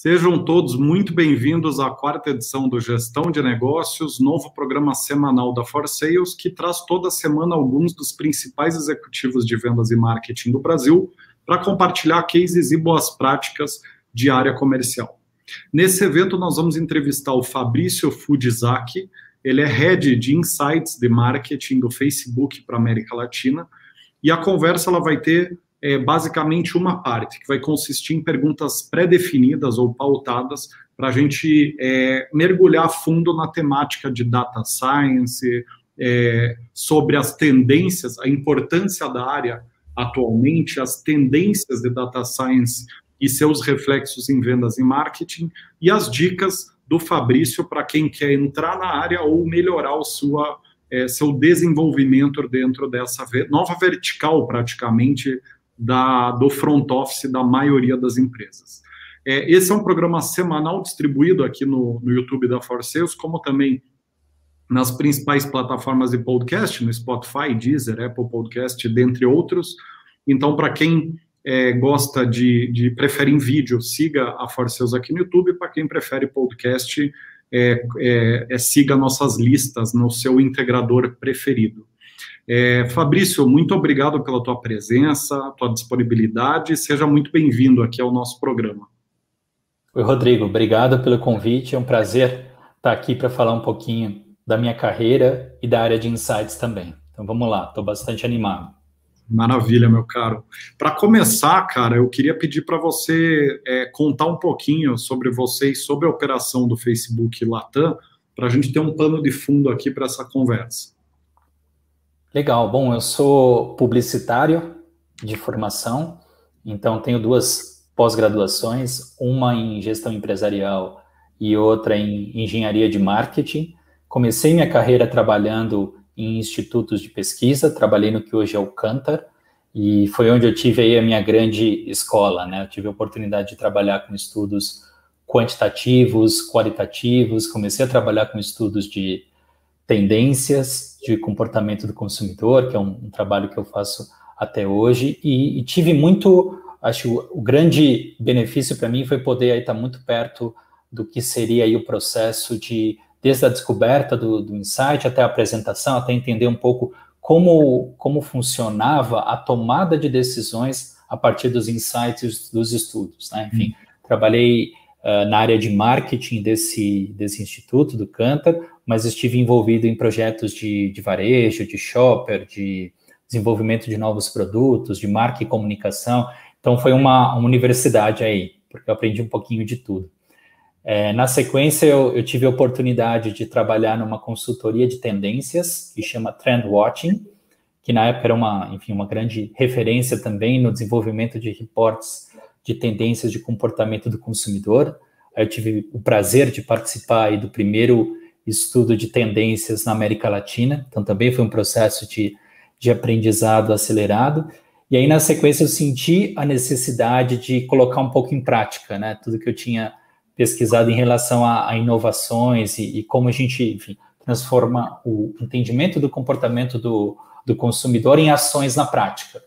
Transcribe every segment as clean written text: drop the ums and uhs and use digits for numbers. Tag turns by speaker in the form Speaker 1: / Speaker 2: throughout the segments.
Speaker 1: Sejam todos muito bem-vindos à quarta edição do Gestão de Negócios, novo programa semanal da For Sales, que traz toda semana alguns dos principais executivos de vendas e marketing do Brasil para compartilhar cases e boas práticas de área comercial. Nesse evento, nós vamos entrevistar o Fabrício Fujizaki. Ele é Head de Insights de Marketing do Facebook para a América Latina, e a conversa ela vai ter basicamente uma parte, que vai consistir em perguntas pré-definidas ou pautadas para a gente mergulhar a fundo na temática de Data Science, sobre as tendências, a importância da área atualmente, as tendências de Data Science e seus reflexos em vendas e marketing, e as dicas do Fabrício para quem quer entrar na área ou melhorar o seu desenvolvimento dentro dessa nova vertical, praticamente, do front office da maioria das empresas. Esse é um programa semanal distribuído aqui no YouTube da For Sales, como também nas principais plataformas de podcast, no Spotify, Deezer, Apple Podcast, dentre outros. Então, para quem gosta prefere em vídeo, siga a For Sales aqui no YouTube. Para quem prefere podcast, siga nossas listas no seu integrador preferido. Fabrício, muito obrigado pela tua presença, tua disponibilidade. Seja muito bem-vindo aqui ao nosso programa.
Speaker 2: Oi, Rodrigo. Obrigado pelo convite. É um prazer estar aqui para falar um pouquinho da minha carreira e da área de insights também. Então, vamos lá. Estou bastante animado.
Speaker 1: Maravilha, meu caro. Para começar, cara, eu queria pedir para você contar um pouquinho sobre você e sobre a operação do Facebook Latam, para a gente ter um pano de fundo aqui para essa conversa.
Speaker 2: Legal. Bom, eu sou publicitário de formação, então tenho duas pós-graduações, uma em gestão empresarial e outra em engenharia de marketing. Comecei minha carreira trabalhando em institutos de pesquisa, trabalhei no que hoje é o Kantar, e foi onde eu tive aí a minha grande escola, né? Eu tive a oportunidade de trabalhar com estudos quantitativos, qualitativos, comecei a trabalhar com estudos de tendências de comportamento do consumidor, que é um trabalho que eu faço até hoje, e tive muito, acho, o grande benefício para mim foi poder aí estar muito perto do que seria aí o processo desde a descoberta do insight até a apresentação, até entender um pouco como funcionava a tomada de decisões a partir dos insights dos estudos, né? Enfim, trabalhei na área de marketing desse instituto, do Kantar, mas estive envolvido em projetos de varejo, de shopper, de desenvolvimento de novos produtos, de marca e comunicação. Então, foi uma universidade aí, porque eu aprendi um pouquinho de tudo. Na sequência, eu tive a oportunidade de trabalhar numa consultoria de tendências, que chama Trend Watching, que na época era uma grande referência também no desenvolvimento de reportes de tendências de comportamento do consumidor. Aí eu tive o prazer de participar aí do primeiro estudo de tendências na América Latina, então também foi um processo de aprendizado acelerado. E aí, na sequência, eu senti a necessidade de colocar um pouco em prática, né, tudo que eu tinha pesquisado em relação a inovações e como a gente, enfim, transforma o entendimento do comportamento do consumidor em ações na prática.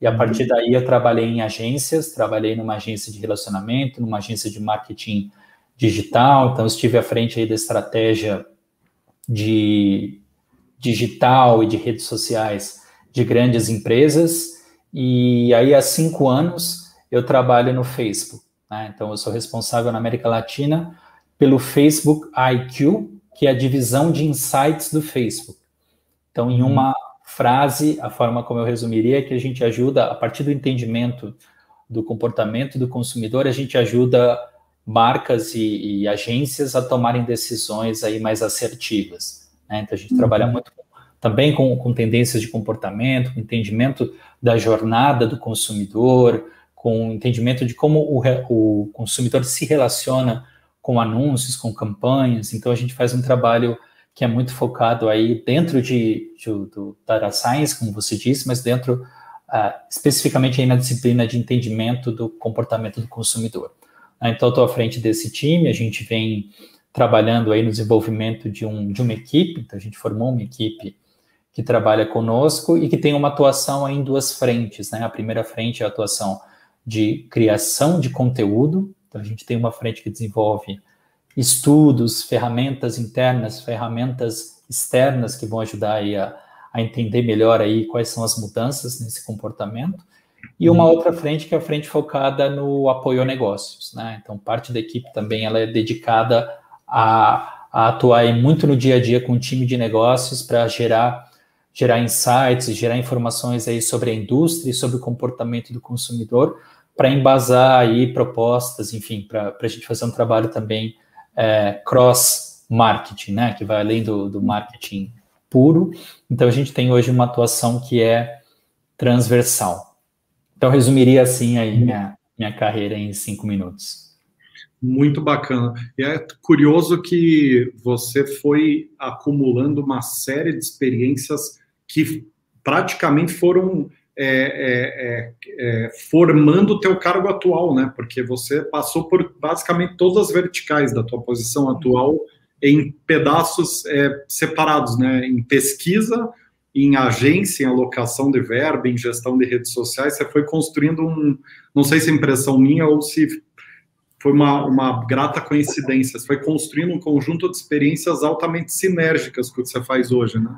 Speaker 2: E a partir daí eu trabalhei em agências, trabalhei numa agência de relacionamento, numa agência de marketing digital, então estive à frente aí da estratégia de digital e de redes sociais de grandes empresas, e aí há 5 anos eu trabalho no Facebook, né? Então eu sou responsável na América Latina pelo Facebook IQ, que é a divisão de insights do Facebook. Então, em uma frase, a forma como eu resumiria é que a gente ajuda, a partir do entendimento do comportamento do consumidor, a gente ajuda marcas e agências a tomarem decisões aí mais assertivas, né? Então, a gente trabalha muito também com tendências de comportamento, com entendimento da jornada do consumidor, com entendimento de como o consumidor se relaciona com anúncios, com campanhas. Então, a gente faz um trabalho que é muito focado aí dentro do Data Science, como você disse, mas dentro, especificamente aí na disciplina de entendimento do comportamento do consumidor. Então, eu estou à frente desse time, a gente vem trabalhando aí no desenvolvimento de uma equipe, então a gente formou uma equipe que trabalha conosco e que tem uma atuação aí em 2 frentes, né? A primeira frente é a atuação de criação de conteúdo, Então, a gente tem uma frente que desenvolve estudos, ferramentas internas, ferramentas externas que vão ajudar aí a entender melhor aí quais são as mudanças nesse comportamento. E uma outra frente que é a frente focada no apoio a negócios, né? Então, parte da equipe também ela é dedicada a atuar muito no dia a dia com o time de negócios para gerar insights, gerar informações aí sobre a indústria e sobre o comportamento do consumidor, para embasar aí propostas, enfim, para a gente fazer um trabalho também cross-marketing, né? Que vai além do marketing puro. Então, a gente tem hoje uma atuação que é transversal. Então, resumiria assim aí minha carreira em 5 minutos.
Speaker 1: Muito bacana. E é curioso que você foi acumulando uma série de experiências que praticamente foram formando o teu cargo atual, né? Porque você passou por basicamente todas as verticais da tua posição atual em pedaços separados, né? Em pesquisa, em agência, em alocação de verba, em gestão de redes sociais. Você foi construindo não sei se é impressão minha ou se foi uma grata coincidência. Você foi construindo um conjunto de experiências altamente sinérgicas com o que você faz hoje, né?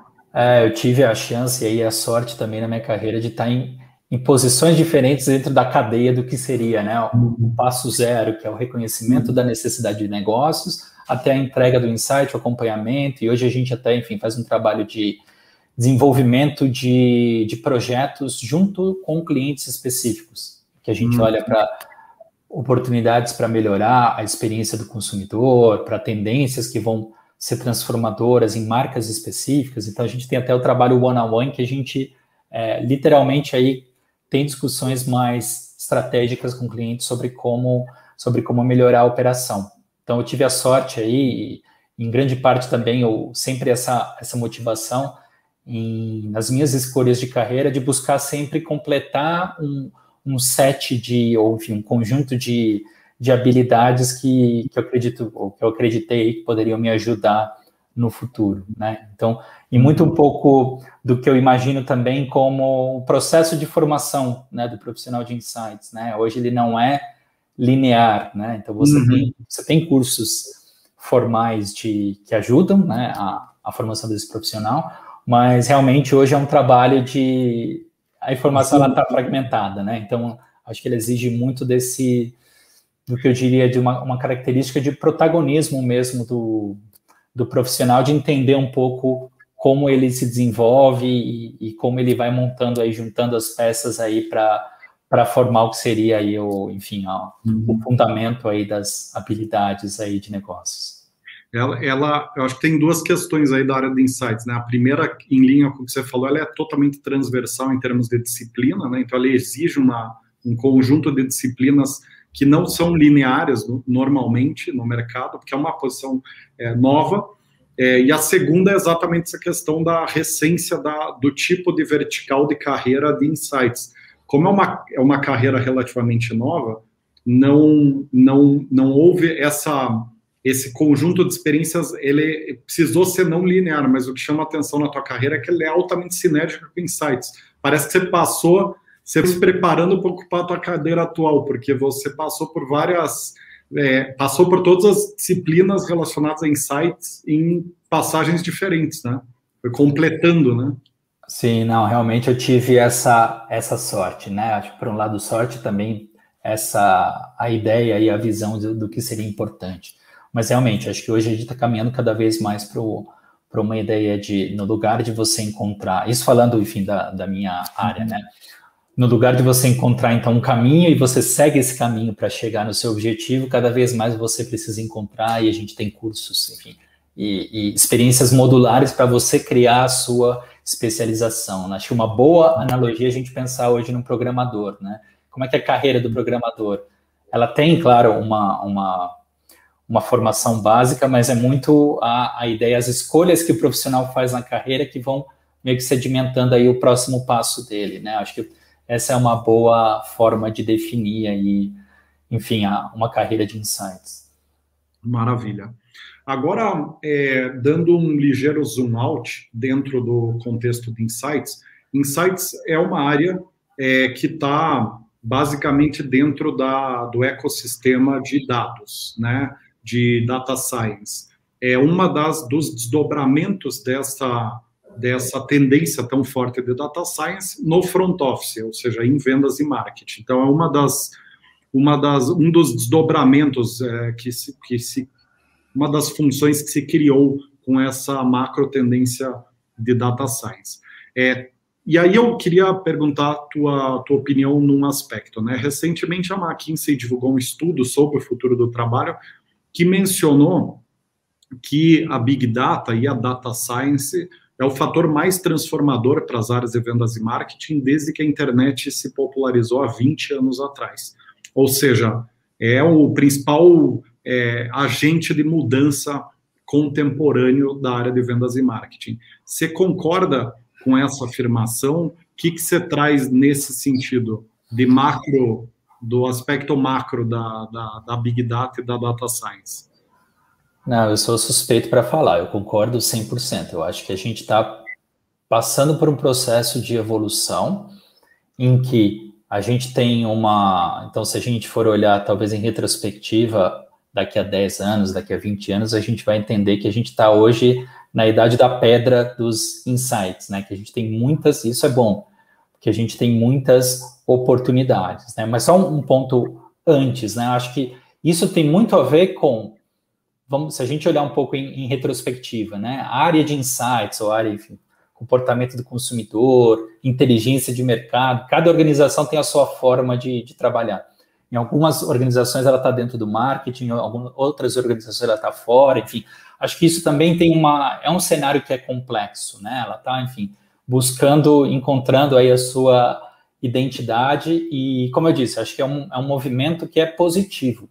Speaker 2: Eu tive a chance e a sorte também na minha carreira de estar em posições diferentes dentro da cadeia do que seria, né? O passo zero, que é o reconhecimento da necessidade de negócios, até a entrega do insight, o acompanhamento, e hoje a gente até, enfim, faz um trabalho de desenvolvimento de projetos junto com clientes específicos, que a gente olha para oportunidades para melhorar a experiência do consumidor, para tendências que vão ser transformadoras em marcas específicas. Então, a gente tem até o trabalho one-on-one, que a gente literalmente aí tem discussões mais estratégicas com clientes sobre como melhorar a operação. Então, eu tive a sorte aí, em grande parte também, sempre essa motivação nas minhas escolhas de carreira, de buscar sempre completar um set ou enfim, um conjunto de habilidades que eu acredito, ou que eu acreditei que poderiam me ajudar no futuro, né? Então, e muito um pouco do que eu imagino também como o processo de formação, né, do profissional de insights, né? Hoje ele não é linear, né? Então, você tem cursos formais que ajudam, né, a formação desse profissional, mas realmente hoje é um trabalho a informação ela está fragmentada, né? Então, acho que ele exige muito do que eu diria de uma característica de protagonismo mesmo do profissional, de entender um pouco como ele se desenvolve e como ele vai montando aí, juntando as peças aí para formar o que seria aí o fundamento aí das habilidades aí de negócios.
Speaker 1: Eu acho que tem duas questões aí da área de insights, né? A primeira, em linha com o que você falou, ela é totalmente transversal em termos de disciplina, né? Então, ela exige um conjunto de disciplinas que não são lineares normalmente no mercado, porque é uma posição nova. E a segunda é exatamente essa questão da recência do tipo de vertical de carreira de insights. Como é uma carreira relativamente nova, não houve esse conjunto de experiências, ele precisou ser não linear, mas o que chama a atenção na tua carreira é que ele é altamente sinérgico com insights. Parece que você se preparando para ocupar a tua cadeira atual, porque você passou por passou por todas as disciplinas relacionadas a insights em passagens diferentes, né? Foi completando, né?
Speaker 2: Sim, não, realmente eu tive essa sorte, né? Acho que por um lado sorte também a ideia e a visão do que seria importante. Mas realmente, acho que hoje a gente está caminhando cada vez mais para uma ideia no lugar de você encontrar, isso falando, enfim, da minha área, né? No lugar de você encontrar, então, um caminho e você segue esse caminho para chegar no seu objetivo, cada vez mais você precisa encontrar, e a gente tem cursos, enfim, e experiências modulares para você criar a sua especialização, né? Acho que uma boa analogia é a gente pensar hoje num programador, né? Como é que é a carreira do programador? Ela tem, claro, uma formação básica, mas é muito a ideia, as escolhas que o profissional faz na carreira que vão meio que sedimentando aí o próximo passo dele, né? Acho que essa é uma boa forma de definir aí, enfim, uma carreira de insights.
Speaker 1: Maravilha. Agora, dando um ligeiro zoom out dentro do contexto de insights, insights é uma área que está basicamente dentro do ecossistema de dados, né, de data science. É uma dos desdobramentos dessa tendência tão forte de data science no front office, ou seja, em vendas e marketing. Então, é um dos desdobramentos uma das funções que se criou com essa macro tendência de data science. E aí eu queria perguntar a tua opinião num aspecto, né? Recentemente a McKinsey divulgou um estudo sobre o futuro do trabalho que mencionou que a Big Data e a Data Science é o fator mais transformador para as áreas de vendas e marketing desde que a internet se popularizou há 20 anos atrás. Ou seja, é o principal agente de mudança contemporâneo da área de vendas e marketing. Você concorda com essa afirmação? O que você traz nesse sentido de macro, do aspecto macro da Big Data e da Data Science?
Speaker 2: Não, eu sou suspeito para falar, eu concordo 100%. Eu acho que a gente está passando por um processo de evolução em que a gente tem então, se a gente for olhar, talvez em retrospectiva, daqui a 10 anos, daqui a 20 anos, a gente vai entender que a gente está hoje na idade da pedra dos insights, né? Que a gente tem muitas, isso é bom, porque a gente tem muitas oportunidades, né? Mas só um ponto antes, né? Acho que isso tem muito a ver com, se a gente olhar um pouco em retrospectiva, né? A área de insights, ou área, enfim, comportamento do consumidor, inteligência de mercado, cada organização tem a sua forma de trabalhar. Em algumas organizações ela está dentro do marketing, em algumas outras organizações ela está fora, enfim. Acho que isso também é um cenário que é complexo, né? Ela está, enfim, encontrando aí a sua identidade e, como eu disse, acho que é um movimento que é positivo,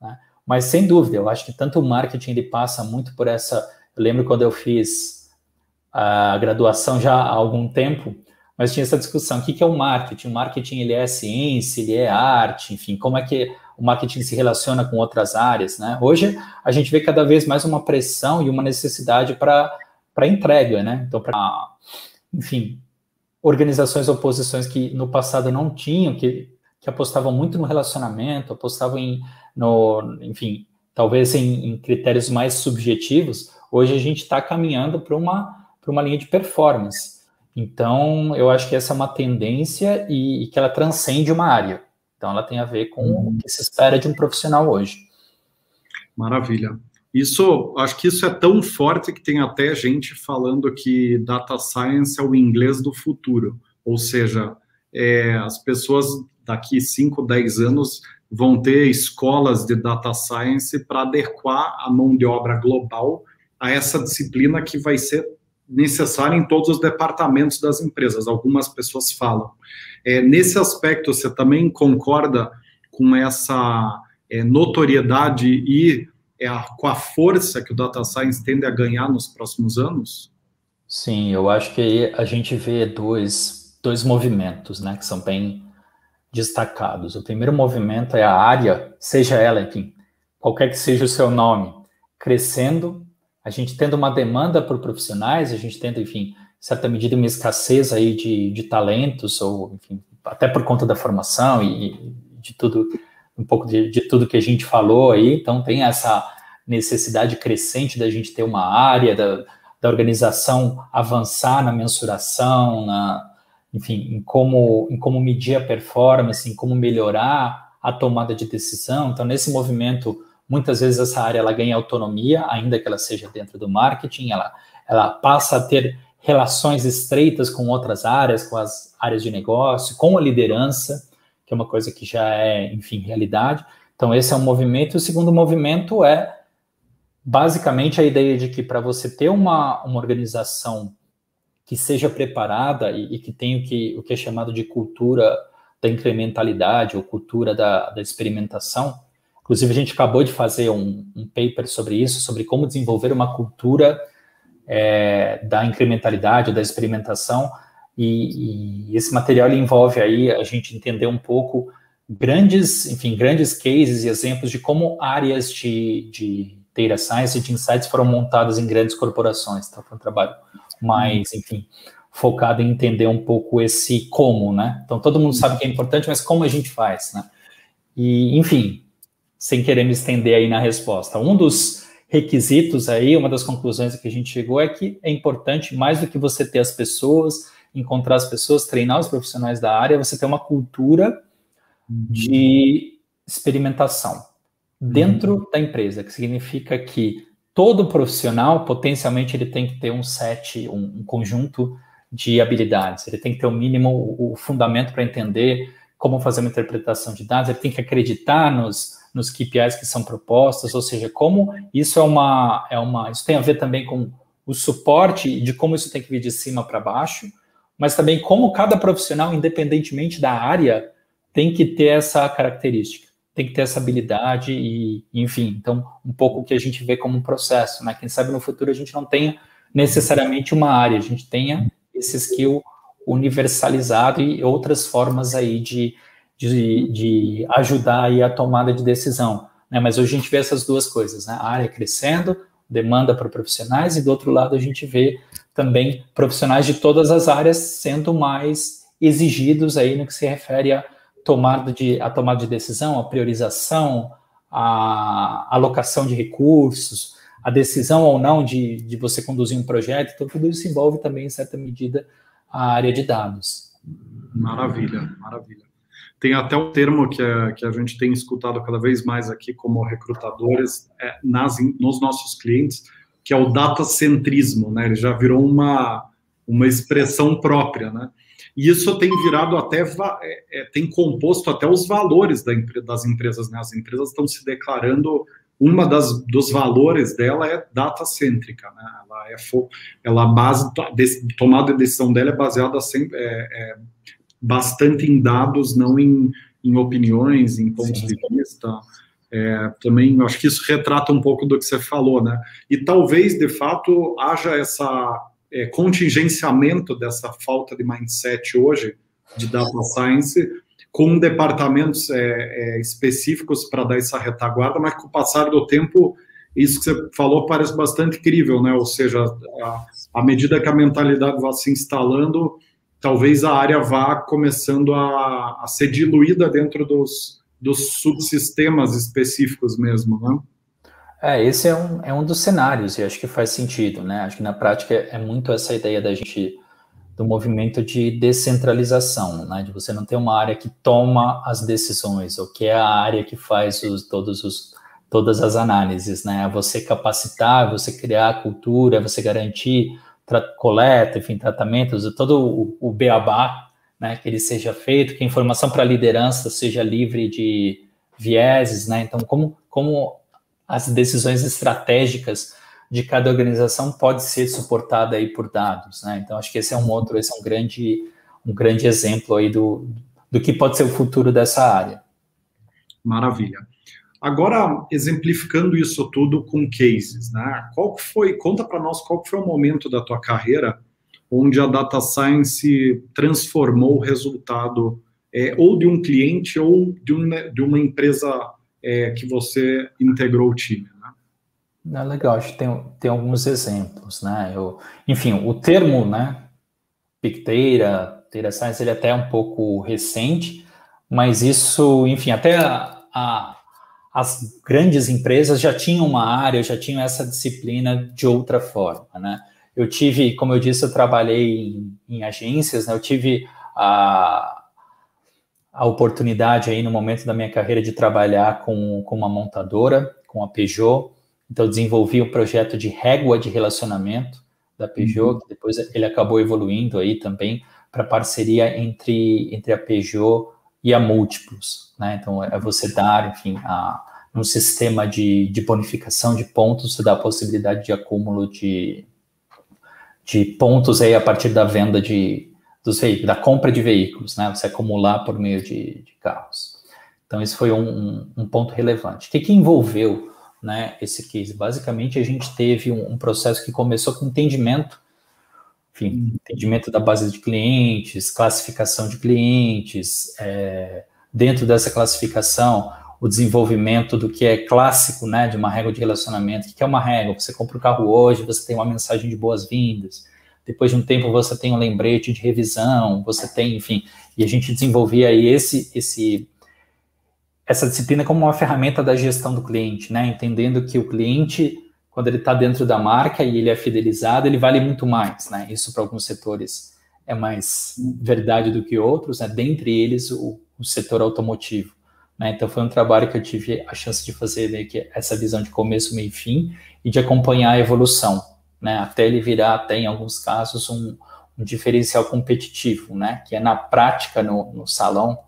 Speaker 2: né? Mas, sem dúvida, eu acho que tanto o marketing ele passa muito por essa... Eu lembro quando eu fiz a graduação já há algum tempo, mas tinha essa discussão, o que é o marketing? O marketing, ele é ciência, ele é arte, enfim, como é que o marketing se relaciona com outras áreas, né? Hoje, a gente vê cada vez mais uma pressão e uma necessidade para entrega, né? Então, enfim, organizações ou posições que no passado não tinham, que apostavam muito no relacionamento, apostavam enfim, talvez em critérios mais subjetivos, hoje a gente está caminhando para uma linha de performance. Então, eu acho que essa é uma tendência e que ela transcende uma área. Então, ela tem a ver com o que se espera de um profissional hoje.
Speaker 1: Maravilha. Acho que isso é tão forte que tem até gente falando que data science é o inglês do futuro. Ou seja, as pessoas daqui 5, 10 anos vão ter escolas de data science para adequar a mão de obra global a essa disciplina que vai ser necessária em todos os departamentos das empresas. Algumas pessoas falam. Nesse aspecto, você também concorda com essa notoriedade e com a força que o Data Science tende a ganhar nos próximos anos?
Speaker 2: Sim, eu acho que a gente vê dois movimentos, né, que são bem destacados. O primeiro movimento é a área, seja ela, enfim, qualquer que seja o seu nome, crescendo, a gente tendo uma demanda por profissionais, a gente tendo, enfim, em certa medida, uma escassez aí de talentos, ou, enfim, até por conta da formação e de tudo, um pouco de tudo que a gente falou aí. Então, tem essa necessidade crescente da gente ter uma área, da organização avançar na mensuração, enfim, em como medir a performance, em como melhorar a tomada de decisão. Então, nesse movimento, muitas vezes essa área ela ganha autonomia, ainda que ela seja dentro do marketing, ela passa a ter relações estreitas com outras áreas, com as áreas de negócio, com a liderança, que é uma coisa que já é, enfim, realidade. Então, esse é um movimento. E o segundo movimento é, basicamente, a ideia de que para você ter uma organização que seja preparada e que tenha o que é chamado de cultura da incrementalidade ou cultura da experimentação. Inclusive, a gente acabou de fazer um paper sobre isso, sobre como desenvolver uma cultura da incrementalidade, da experimentação, e esse material envolve aí a gente entender um pouco grandes cases e exemplos de como áreas de data science e de insights foram montadas em grandes corporações. Então, foi um trabalho mais, enfim, focado em entender um pouco esse como, né? Então, todo mundo sabe que é importante, mas como a gente faz, né? E, enfim, sem querer me estender aí na resposta, um dos requisitos aí, uma das conclusões que a gente chegou é que é importante, mais do que você ter as pessoas, encontrar as pessoas, treinar os profissionais da área, você ter uma cultura de experimentação dentro da empresa, que significa que todo profissional, potencialmente, ele tem que ter um conjunto de habilidades, ele tem que ter o mínimo, o fundamento para entender como fazer uma interpretação de dados, ele tem que acreditar nos KPIs que são propostos, ou seja, como isso isso tem a ver também com o suporte e de como isso tem que vir de cima para baixo, mas também como cada profissional, independentemente da área, tem que ter essa característica, tem que ter essa habilidade e, enfim, então, um pouco o que a gente vê como um processo, né? Quem sabe no futuro a gente não tenha necessariamente uma área, a gente tenha esse skill universalizado e outras formas aí de ajudar aí a tomada de decisão, né? Mas hoje a gente vê essas duas coisas, né? A área crescendo, demanda para profissionais, e do outro lado a gente vê também profissionais de todas as áreas sendo mais exigidos aí no que se refere a tomada de decisão, a priorização, a alocação de recursos, a decisão ou não de você conduzir um projeto. Então, tudo isso envolve também, em certa medida, a área de dados.
Speaker 1: Maravilha, maravilha. Tem até um termo que a gente tem escutado cada vez mais aqui como recrutadores nos nossos clientes, que é o datacentrismo, né? Ele já virou uma expressão própria, né? E isso tem virado até, tem composto até os valores das empresas, né? As empresas estão se declarando, dos valores dela é datacêntrica, né? A base, tomada de decisão dela é baseada sempre, bastante em dados, não em opiniões, em pontos de vista. Também, acho que isso retrata um pouco do que você falou, né? E talvez, de fato, haja essa contingenciamento dessa falta de mindset hoje de data science, com departamentos específicos para dar essa retaguarda, mas com o passar do tempo, isso que você falou parece bastante crível, né? Ou seja, à medida que a mentalidade vai se instalando, talvez a área vá começando a ser diluída dentro dos subsistemas específicos mesmo, né?
Speaker 2: Esse é um dos cenários, e acho que faz sentido, né? Acho que na prática é muito essa ideia do movimento de descentralização, né? De você não ter uma área que toma as decisões, ou que é a área que faz todas as análises, né? Você capacitar, você criar a cultura, você garantir coleta, enfim, tratamentos, todo o beabá, né? Que ele seja feito, que a informação para a liderança seja livre de vieses, né? Então, como as decisões estratégicas de cada organização pode ser suportada aí por dados, né? Então, acho que esse é um grande exemplo aí do que pode ser o futuro dessa área.
Speaker 1: Maravilha. Agora, exemplificando isso tudo com cases, né? Conta para nós qual foi o momento da tua carreira onde a data science transformou o resultado ou de um cliente ou de uma empresa que você integrou o time, né?
Speaker 2: Legal, acho que tem alguns exemplos, né? Enfim, o termo, né, Big Data, Data Science, ele até é um pouco recente, mas isso, enfim, até as grandes empresas já tinham uma área, já tinham essa disciplina de outra forma, né? Como eu disse, eu trabalhei em agências, né? Eu tive a oportunidade aí no momento da minha carreira de trabalhar com uma montadora, com a Peugeot. Então, eu desenvolvi um projeto de régua de relacionamento da Peugeot, que depois ele acabou evoluindo aí também para parceria entre a Peugeot e a Múltiplos, né? Então, é você dar, enfim, um sistema de bonificação de pontos, você dá a possibilidade de acúmulo de pontos aí a partir da venda dos veículos, da compra de veículos, né? Você acumular por meio de carros. Então, esse foi um ponto relevante. O que envolveu, né, esse case? Basicamente, a gente teve um processo que começou com entendimento da base de clientes, classificação de clientes, dentro dessa classificação, o desenvolvimento do que é clássico, né, de uma régua de relacionamento. O que é uma régua? Você compra o carro hoje, você tem uma mensagem de boas-vindas. depois de um tempo você tem um lembrete de revisão, você tem, enfim, e a gente desenvolvia aí essa disciplina como uma ferramenta da gestão do cliente, né? Entendendo que o cliente, quando ele está dentro da marca e ele é fidelizado, ele vale muito mais, né? Isso para alguns setores é mais verdade do que outros, né? Dentre eles o setor automotivo, né? Então foi um trabalho que eu tive a chance de fazer meio que essa visão de começo, meio e fim e de acompanhar a evolução, né? Até ele virar, até em alguns casos, um diferencial competitivo, né? Que é na prática, no salão,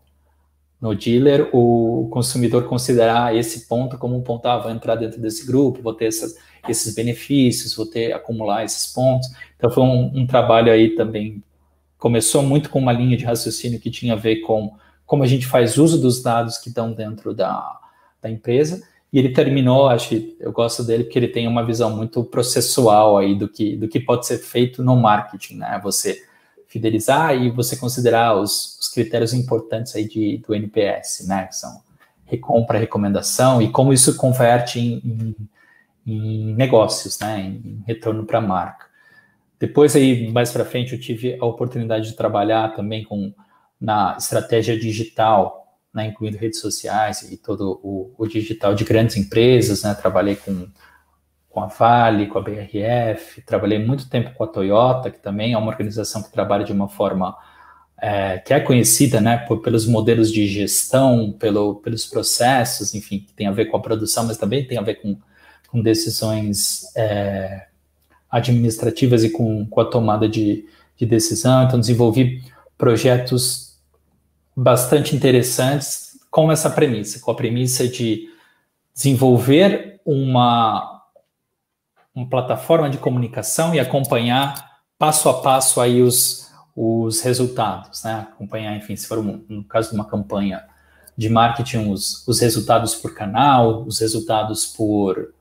Speaker 2: no dealer, o consumidor considerar esse ponto como um ponto, vou entrar dentro desse grupo, vou ter esses benefícios, vou acumular esses pontos. Então foi um trabalho aí também, começou muito com uma linha de raciocínio que tinha a ver com como a gente faz uso dos dados que estão dentro da empresa, e ele terminou, acho que eu gosto dele porque ele tem uma visão muito processual aí do que pode ser feito no marketing, né? Você fidelizar e você considerar os critérios importantes aí do NPS, né? Que são recompra, recomendação e como isso converte em negócios, né? Em retorno para a marca. Depois aí, mais para frente, eu tive a oportunidade de trabalhar também na estratégia digital, né? Incluindo redes sociais e todo o digital de grandes empresas, né? Trabalhei com a Vale, com a BRF, trabalhei muito tempo com a Toyota, que também é uma organização que trabalha de uma forma que é conhecida, né, pelos modelos de gestão, pelos processos, enfim, que tem a ver com a produção, mas também tem a ver com decisões administrativas e com a tomada de decisão. Então, desenvolvi projetos bastante interessantes com essa premissa, com a premissa de desenvolver uma plataforma de comunicação e acompanhar passo a passo aí os resultados, né? Acompanhar, enfim, se for no caso de uma campanha de marketing, os resultados por canal, os resultados por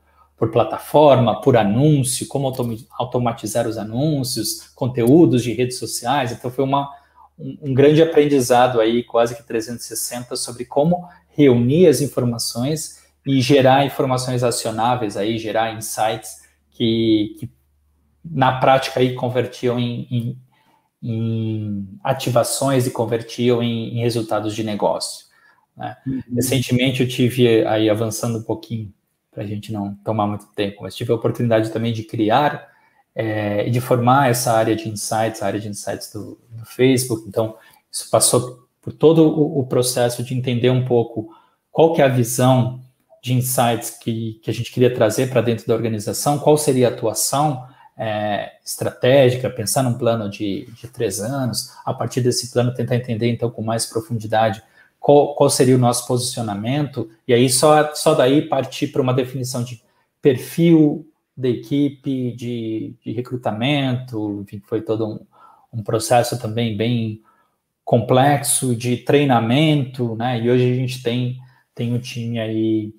Speaker 2: plataforma, por anúncio, como automatizar os anúncios, conteúdos de redes sociais. Então foi um grande aprendizado aí, quase que 360, sobre como reunir as informações e gerar informações acionáveis aí, gerar insights que na prática aí convertiam em ativações e convertiam em resultados de negócio, né? Recentemente eu tive aí, avançando um pouquinho, para a gente não tomar muito tempo, mas tive a oportunidade também de criar e de formar essa área de insights, do Facebook. Então, isso passou por todo o processo de entender um pouco qual que é a visão de insights que a gente queria trazer para dentro da organização, qual seria a atuação estratégica, pensar num plano de 3 anos, a partir desse plano tentar entender, então, com mais profundidade, qual seria o nosso posicionamento, e aí só daí partir para uma definição de perfil da equipe, de recrutamento, enfim, foi todo um processo também bem complexo de treinamento, né? E hoje a gente tem um time aí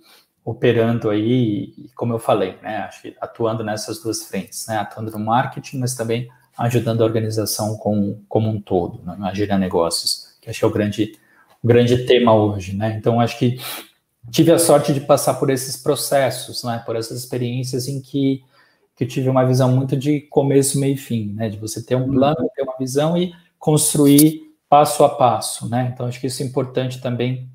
Speaker 2: operando aí, como eu falei, né? Acho que atuando nessas duas frentes, né? Atuando no marketing, mas também ajudando a organização como um todo, né? A gerar negócios, que acho que é o grande tema hoje, né? Então, acho que tive a sorte de passar por esses processos, né? Por essas experiências em que eu tive uma visão muito de começo, meio e fim, né? De você ter um plano, ter uma visão e construir passo a passo, né? Então, acho que isso é importante também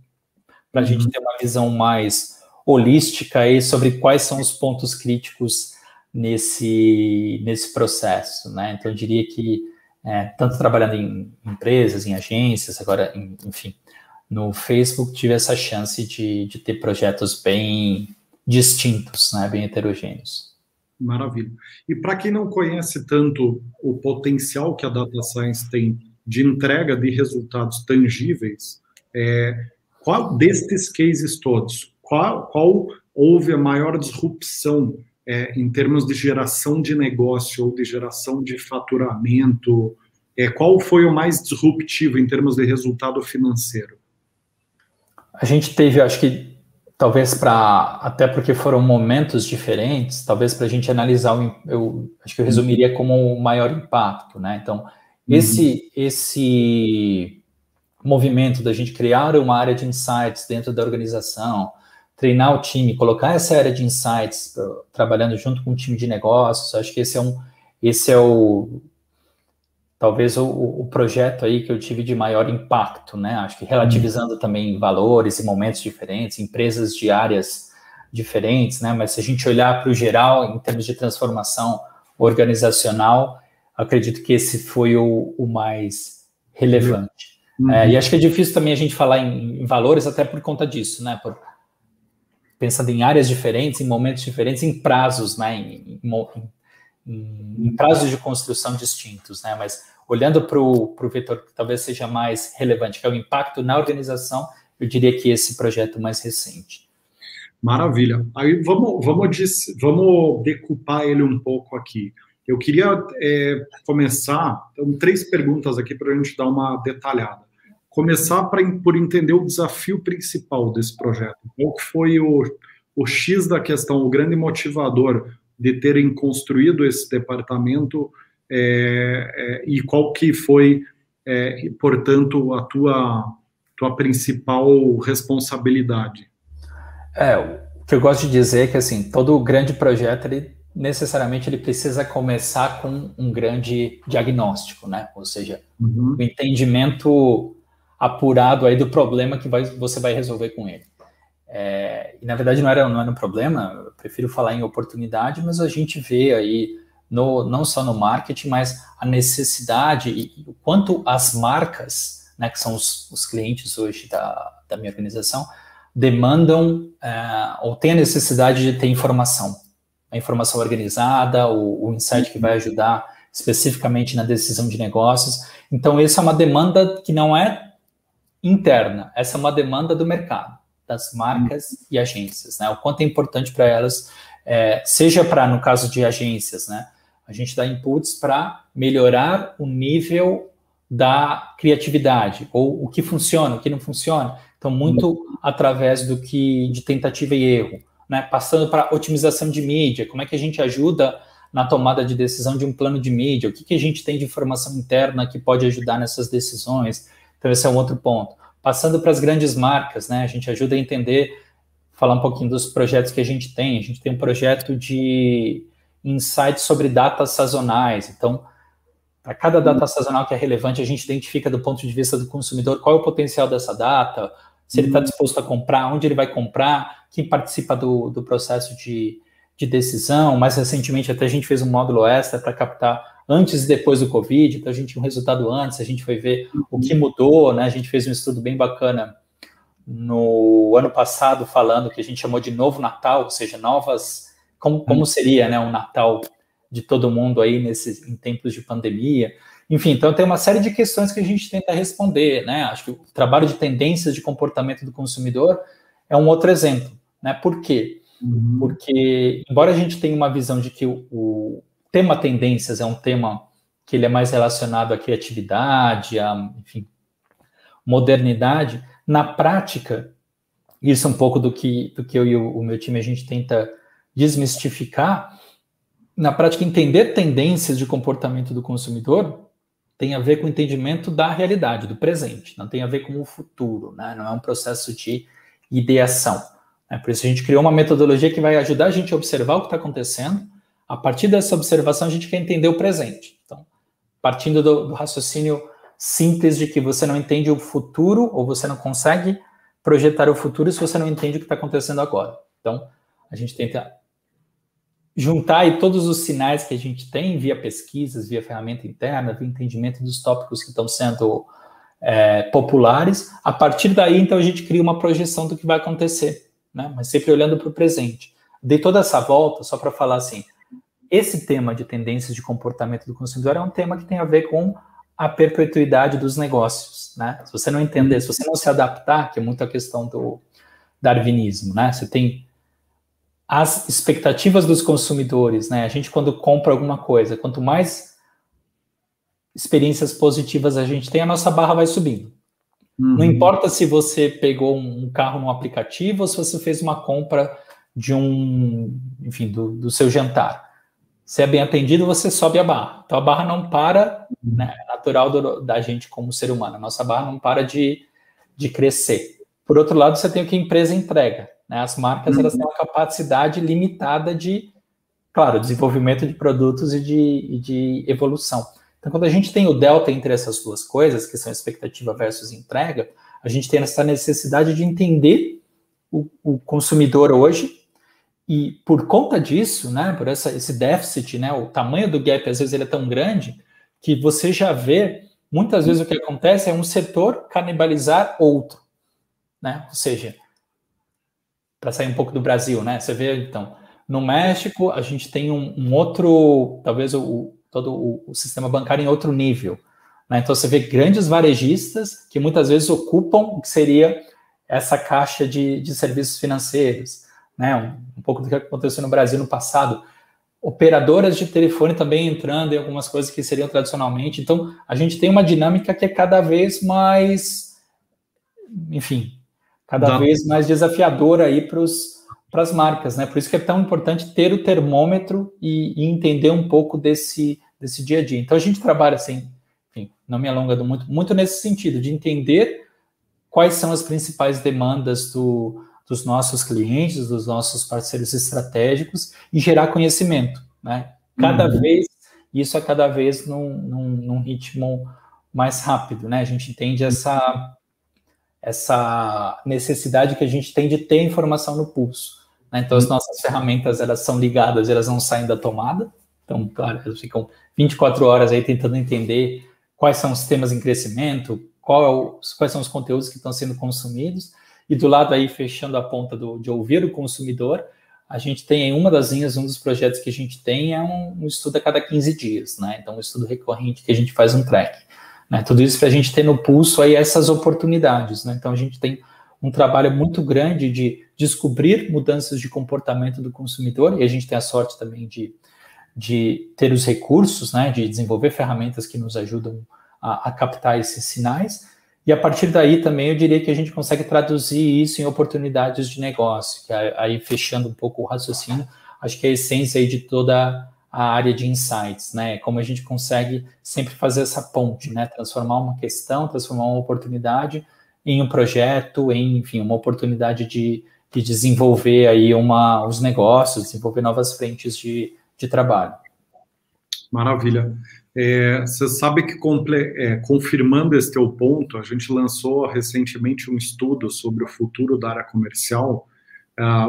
Speaker 2: para a gente ter uma visão mais holística aí sobre quais são os pontos críticos nesse processo, né? Então, eu diria que tanto trabalhando em empresas, em agências, agora, enfim, no Facebook tive essa chance de ter projetos bem distintos, né? Bem heterogêneos.
Speaker 1: Maravilha. E para quem não conhece tanto o potencial que a Data Science tem de entrega de resultados tangíveis, qual destes cases todos, qual houve a maior disrupção em termos de geração de negócio ou de geração de faturamento? Qual foi o mais disruptivo em termos de resultado financeiro?
Speaker 2: A gente teve, acho que, talvez até porque foram momentos diferentes, talvez para a gente analisar, eu acho que eu resumiria como o maior impacto, né? Então, esse movimento da gente criar uma área de insights dentro da organização, treinar o time, colocar essa área de insights trabalhando junto com o time de negócios, acho que esse é talvez o projeto aí que eu tive de maior impacto, né? Acho que relativizando também valores e momentos diferentes, empresas de áreas diferentes, né? Mas se a gente olhar para o geral, em termos de transformação organizacional, acredito que esse foi o mais relevante. E acho que é difícil também a gente falar em valores até por conta disso, né? Pensando em áreas diferentes, em momentos diferentes, em prazos, né? Em prazos de construção distintos, né? Mas olhando para o vetor que talvez seja mais relevante, que é o impacto na organização, eu diria que esse projeto mais recente.
Speaker 1: Maravilha. Aí vamos decupar ele um pouco aqui. Eu queria começar, então, 3 perguntas aqui para a gente dar uma detalhada. Começar por entender o desafio principal desse projeto. Qual que foi o X da questão, o grande motivador de terem construído esse departamento e qual que foi, portanto, a tua principal responsabilidade?
Speaker 2: O que eu gosto de dizer é que, assim, todo grande projeto, necessariamente ele precisa começar com um grande diagnóstico, né? Ou seja, o entendimento apurado aí do problema que você vai resolver com ele. E, na verdade, não era um problema, eu prefiro falar em oportunidade, mas a gente vê aí, não só no marketing, mas a necessidade e o quanto as marcas, né, que são os clientes hoje da minha organização, demandam ou têm a necessidade de ter informação. A informação organizada, o insight que vai ajudar especificamente na decisão de negócios. Então, essa é uma demanda que não é interna, essa é uma demanda do mercado, das marcas e agências, né? O quanto é importante para elas, seja para, no caso de agências, né? A gente dá inputs para melhorar o nível da criatividade, ou o que funciona, o que não funciona. Então, muito através de tentativa e erro, né? Passando para otimização de mídia, como é que a gente ajuda na tomada de decisão de um plano de mídia, o que a gente tem de informação interna que pode ajudar nessas decisões. Então, esse é um outro ponto. Passando para as grandes marcas, né? A gente ajuda a entender, falar um pouquinho dos projetos que a gente tem. A gente tem um projeto de insights sobre datas sazonais. Então, para cada data sazonal que é relevante, a gente identifica do ponto de vista do consumidor qual é o potencial dessa data, se ele está disposto a comprar, onde ele vai comprar, quem participa do processo de decisão. Mais recentemente, até a gente fez um módulo extra para captar antes e depois do Covid, então a gente tinha um resultado antes, a gente foi ver o que mudou, né? A gente fez um estudo bem bacana no ano passado, falando que a gente chamou de novo Natal, ou seja, como seria, né, um Natal de todo mundo aí em tempos de pandemia. Enfim, então tem uma série de questões que a gente tenta responder, né? Acho que o trabalho de tendências de comportamento do consumidor é um outro exemplo, né? Por quê? Porque, embora a gente tenha uma visão de que o tema tendências é um tema que ele é mais relacionado à criatividade, enfim, modernidade, na prática, isso é um pouco do que eu e o meu time a gente tenta desmistificar. Na prática, entender tendências de comportamento do consumidor tem a ver com o entendimento da realidade, do presente, não tem a ver com o futuro, né? Não é um processo de ideação. Por isso a gente criou uma metodologia que vai ajudar a gente a observar o que está acontecendo. A partir dessa observação, a gente quer entender o presente. Então, partindo do raciocínio simples de que você não entende o futuro ou você não consegue projetar o futuro se você não entende o que está acontecendo agora. Então, a gente tenta juntar aí todos os sinais que a gente tem via pesquisas, via ferramenta interna, via entendimento dos tópicos que estão sendo populares. A partir daí, então, a gente cria uma projeção do que vai acontecer, né? Mas sempre olhando para o presente. Dei toda essa volta só para falar assim, esse tema de tendências de comportamento do consumidor é um tema que tem a ver com a perpetuidade dos negócios, né? Se você não entender, se você não se adaptar, que é muito a questão do darwinismo, né? Você tem as expectativas dos consumidores, né? A gente, quando compra alguma coisa, quanto mais experiências positivas a gente tem, a nossa barra vai subindo. Não importa se você pegou um carro no aplicativo ou se você fez uma compra de enfim, do seu jantar. Se é bem atendido, você sobe a barra. Então, a barra não para, né? É natural da gente como ser humano. A nossa barra não para de crescer. Por outro lado, você tem o que a empresa entrega, né? As marcas, elas têm uma capacidade limitada de, claro, desenvolvimento de produtos e de evolução. Então, quando a gente tem o delta entre essas duas coisas, que são expectativa versus entrega, a gente tem essa necessidade de entender o consumidor hoje, e por conta disso, né, por esse déficit, né, o tamanho do gap, às vezes ele é tão grande, que você já vê, muitas vezes o que acontece é um setor canibalizar outro, né, ou seja, para sair um pouco do Brasil, né, você vê, então, no México, a gente tem um outro, talvez todo o sistema bancário em outro nível, né, então você vê grandes varejistas que muitas vezes ocupam o que seria essa caixa de serviços financeiros, né, um pouco do que aconteceu no Brasil no passado, operadoras de telefone também entrando em algumas coisas que seriam tradicionalmente. Então, a gente tem uma dinâmica que é cada vez mais, enfim, cada vez mais desafiadora aí para as marcas, né? Por isso que é tão importante ter o termômetro e entender um pouco desse dia a dia. Então, a gente trabalha assim, enfim, não me alongando muito nesse sentido, de entender quais são as principais demandas dos nossos clientes, dos nossos parceiros estratégicos e gerar conhecimento, né? Isso é cada vez num ritmo mais rápido, né? A gente entende essa necessidade que a gente tem de ter informação no pulso, né? Então, as nossas ferramentas, elas são ligadas, elas não saem da tomada. Então, claro, elas ficam 24 horas aí tentando entender quais são os temas em crescimento, quais são os conteúdos que estão sendo consumidos. E do lado aí, fechando a ponta de ouvir o consumidor, a gente tem em uma das linhas, um dos projetos que a gente tem é um estudo a cada 15 dias, né? Então, um estudo recorrente que a gente faz um track, né? Tudo isso para a gente ter no pulso aí essas oportunidades, né? Então, a gente tem um trabalho muito grande de descobrir mudanças de comportamento do consumidor, e a gente tem a sorte também de ter os recursos, né? De desenvolver ferramentas que nos ajudam a captar esses sinais. E a partir daí também eu diria que a gente consegue traduzir isso em oportunidades de negócio, que aí fechando um pouco o raciocínio, acho que é a essência aí de toda a área de insights, né? Como a gente consegue sempre fazer essa ponte, né? Transformar uma questão, transformar uma oportunidade em um projeto, enfim, uma oportunidade de desenvolver aí os negócios, desenvolver novas frentes de trabalho.
Speaker 1: Maravilha. Você sabe que, confirmando esse teu ponto, a gente lançou recentemente um estudo sobre o futuro da área comercial,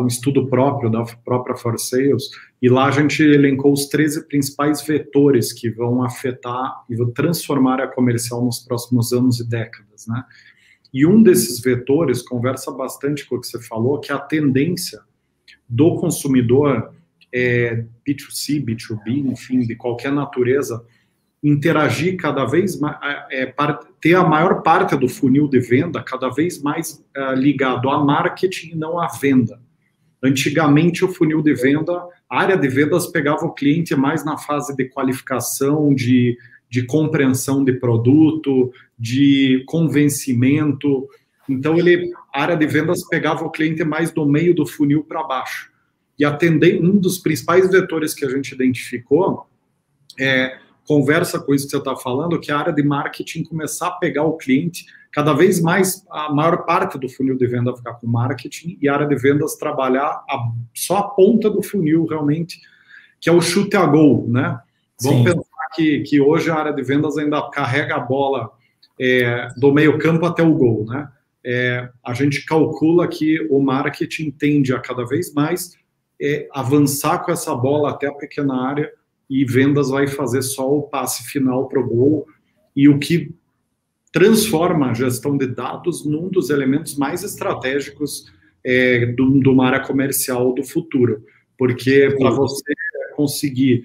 Speaker 1: um estudo próprio da própria For Sales, e lá a gente elencou os 13 principais vetores que vão afetar e vão transformar a área comercial nos próximos anos e décadas, né? E um desses vetores conversa bastante com o que você falou, que é a tendência do consumidor, B2C, B2B, enfim, de qualquer natureza, interagir cada vez mais, ter a maior parte do funil de venda cada vez mais ligado a marketing e não à venda. Antigamente, o funil de venda, a área de vendas pegava o cliente mais na fase de qualificação, de compreensão de produto, de convencimento. Então, a área de vendas pegava o cliente mais do meio do funil para baixo. E um dos principais vetores que a gente identificou conversa com isso que você está falando, que a área de marketing começar a pegar o cliente, cada vez mais, a maior parte do funil de venda ficar com marketing, e a área de vendas trabalhar só a ponta do funil, realmente, que é o chute a gol, né? Vamos pensar que hoje a área de vendas ainda carrega a bola do meio campo até o gol, né? A gente calcula que o marketing tende a cada vez mais avançar com essa bola até a pequena área, e vendas vai fazer só o passe final para o gol, e o que transforma a gestão de dados num dos elementos mais estratégicos de uma área comercial do futuro, porque para você conseguir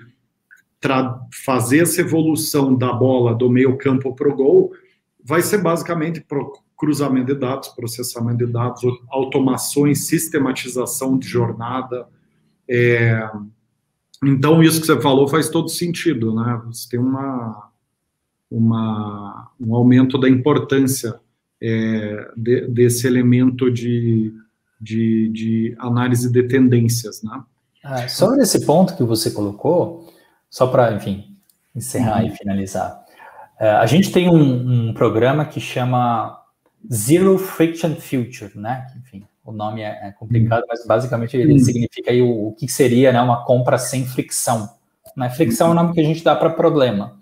Speaker 1: fazer essa evolução da bola do meio campo para o gol, vai ser basicamente cruzamento de dados, processamento de dados, automações, sistematização de jornada. Então, isso que você falou faz todo sentido, né? Você tem um aumento da importância desse elemento de análise de tendências, né?
Speaker 2: Sobre esse ponto que você colocou, só para, enfim, encerrar e finalizar, a gente tem um programa que chama Zero Friction Future, né? Enfim, o nome é complicado, mas basicamente ele significa aí o que seria, né, uma compra sem fricção. Né? Fricção é o nome que a gente dá para problema.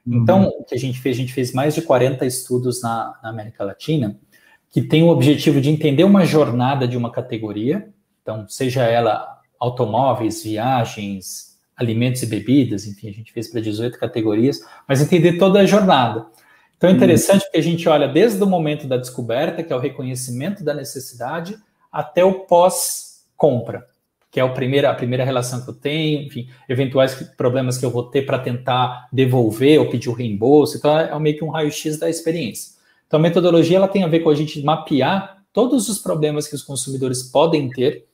Speaker 2: Então, o que a gente fez mais de 40 estudos na América Latina, que tem o objetivo de entender uma jornada de uma categoria, então, seja ela automóveis, viagens, alimentos e bebidas, enfim, a gente fez para 18 categorias, mas entender toda a jornada. Então, é interessante porque a gente olha desde o momento da descoberta, que é o reconhecimento da necessidade, até o pós-compra, que é a primeira relação que eu tenho, enfim, eventuais problemas que eu vou ter para tentar devolver ou pedir o reembolso. Então, é meio que um raio-x da experiência. Então, a metodologia ela tem a ver com a gente mapear todos os problemas que os consumidores podem ter,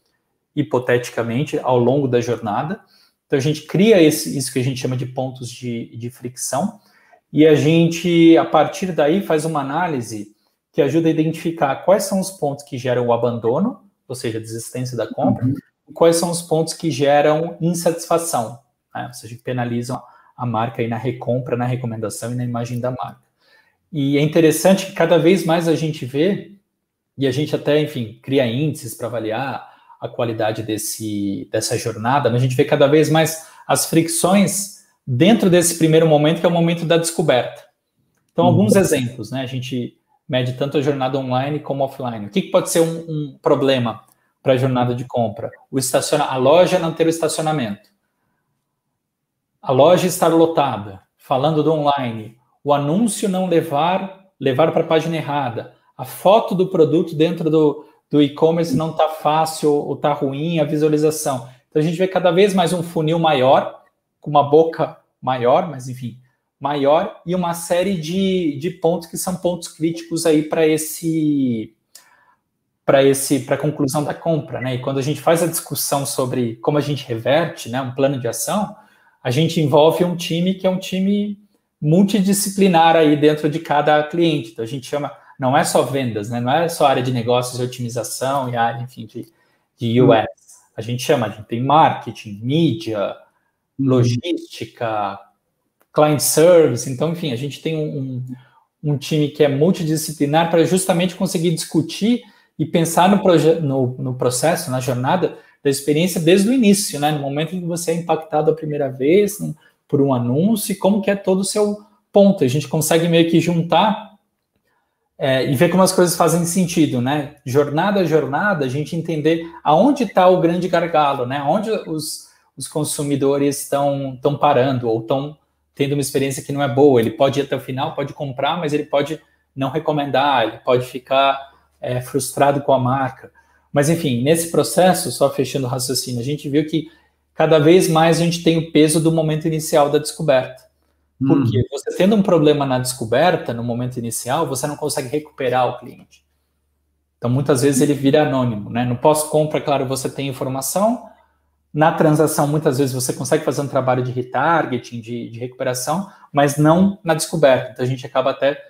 Speaker 2: hipoteticamente, ao longo da jornada. Então, a gente cria isso que a gente chama de pontos de fricção, e a gente, a partir daí, faz uma análise que ajuda a identificar quais são os pontos que geram o abandono, ou seja, a desistência da compra, e quais são os pontos que geram insatisfação, né? Ou seja, que penalizam a marca aí na recompra, na recomendação e na imagem da marca. E é interessante que cada vez mais a gente vê, e a gente até, enfim, cria índices para avaliar a qualidade dessa jornada, mas a gente vê cada vez mais as fricções dentro desse primeiro momento, que é o momento da descoberta. Então, alguns exemplos, né? A gente mede tanto a jornada online como offline. O que pode ser um problema para a jornada de compra? A loja não ter o estacionamento. A loja estar lotada. Falando do online, o anúncio não levar para a página errada. A foto do produto dentro do e-commerce não está fácil ou está ruim, a visualização. Então, a gente vê cada vez mais um funil maior, com uma boca maior, mas enfim, maior, e uma série de pontos que são pontos críticos aí para a conclusão da compra, né? E quando a gente faz a discussão sobre como a gente reverte, né, um plano de ação, a gente envolve um time que é um time multidisciplinar aí dentro de cada cliente. Então, a gente chama, não é só vendas, né? Não é só área de negócios e otimização e área, enfim, de UX. A gente tem marketing, mídia, logística, client service. Então, enfim, a gente tem um time que é multidisciplinar para justamente conseguir discutir e pensar no processo, na jornada da experiência desde o início, né? No momento em que você é impactado a primeira vez por um anúncio, e como que é todo o seu ponto. A gente consegue meio que juntar e ver como as coisas fazem sentido, né? Jornada a jornada, a gente entender aonde está o grande gargalo, né? Onde os consumidores estão parando ou estão tendo uma experiência que não é boa. Ele pode ir até o final, pode comprar, mas ele pode não recomendar, ele pode ficar frustrado com a marca. Mas, enfim, nesse processo, só fechando o raciocínio, a gente viu que cada vez mais a gente tem o peso do momento inicial da descoberta. Porque você tendo um problema na descoberta, no momento inicial, você não consegue recuperar o cliente. Então, muitas vezes ele vira anônimo, né? No pós-compra, claro, você tem informação. Na transação, muitas vezes você consegue fazer um trabalho de retargeting, de recuperação, mas não na descoberta. Então, a gente acaba até,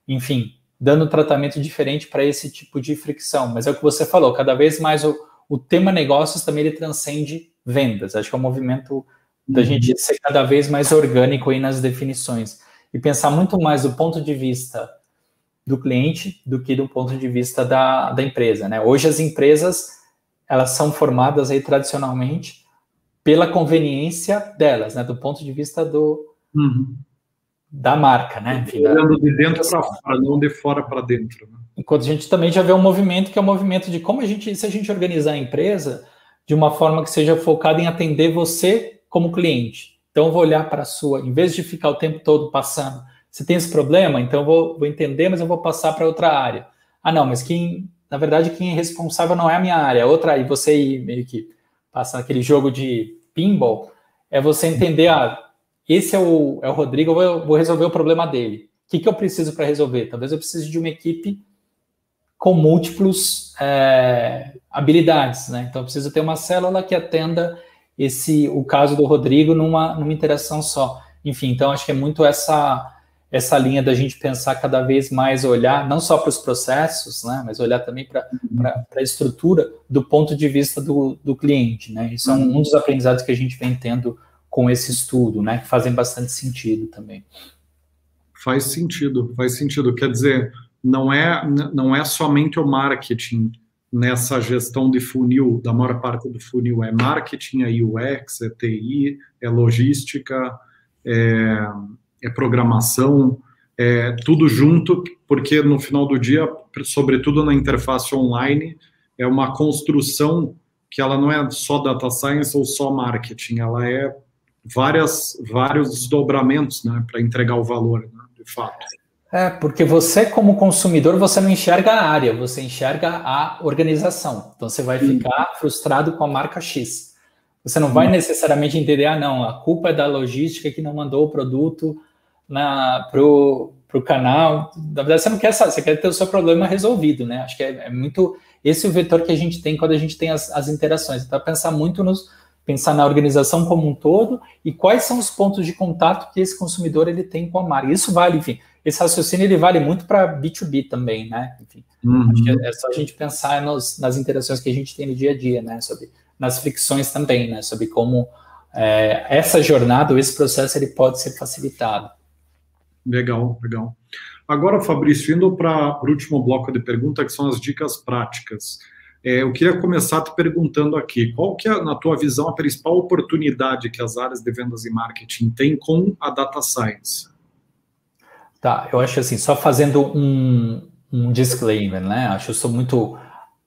Speaker 2: enfim, dando um tratamento diferente para esse tipo de fricção. Mas é o que você falou, cada vez mais o tema negócios também ele transcende vendas. Acho que é um movimento da gente ser cada vez mais orgânico aí nas definições e pensar muito mais do ponto de vista do cliente do que do ponto de vista da empresa, né? Hoje as empresas, elas são formadas aí tradicionalmente pela conveniência delas, né? Do ponto de vista da marca, né? Enfim,
Speaker 1: olhando de dentro para fora, não de fora para dentro, né?
Speaker 2: Enquanto a gente também já vê um movimento que é o movimento de como se a gente organizar a empresa de uma forma que seja focada em atender você como cliente. Então, eu vou olhar para a sua, em vez de ficar o tempo todo passando, você tem esse problema? Então, eu vou entender, mas eu vou passar para outra área. Ah, não, mas na verdade, quem é responsável não é a minha área, é outra, e você meio que passa naquele jogo de pinball, é você entender, esse é o Rodrigo, eu vou resolver o problema dele. O que eu preciso para resolver? Talvez eu precise de uma equipe com múltiplas habilidades, né? Então, eu preciso ter uma célula que atenda o caso do Rodrigo numa interação só. Enfim, então, acho que é muito essa linha da gente pensar cada vez mais, olhar não só para os processos, né? Mas olhar também para a estrutura do ponto de vista do cliente, né? Isso é um dos aprendizados que a gente vem tendo com esse estudo, né? Que fazem bastante sentido também.
Speaker 1: Faz sentido. Quer dizer, não é somente o marketing nessa gestão de funil, da maior parte do funil, é marketing, é UX, é TI, é logística, é programação, é tudo junto, porque no final do dia, sobretudo na interface online, é uma construção que ela não é só data science ou só marketing, ela é vários desdobramentos, né, para entregar o valor, né, de fato.
Speaker 2: Porque você, como consumidor, você não enxerga a área, você enxerga a organização. Então, você vai ficar frustrado com a marca X. Você não vai necessariamente entender, não, a culpa é da logística que não mandou o produto para o canal. Na verdade, você não quer saber, você quer ter o seu problema resolvido, né? Acho que é muito esse o vetor que a gente tem quando a gente tem as interações. Então, pensar na organização como um todo e quais são os pontos de contato que esse consumidor ele tem com a marca. Isso vale, enfim, esse raciocínio ele vale muito para B2B também, né? Enfim, acho que é só a gente pensar nas interações que a gente tem no dia a dia, né? Nas fricções também, né? Sobre como essa jornada, ou esse processo, ele pode ser facilitado.
Speaker 1: Legal. Agora, Fabrício, indo para o último bloco de pergunta, que são as dicas práticas. Eu queria começar te perguntando aqui, qual que é, na tua visão, a principal oportunidade que as áreas de vendas e marketing têm com a data science?
Speaker 2: Tá, eu acho assim, só fazendo um disclaimer, né? Acho que eu sou muito...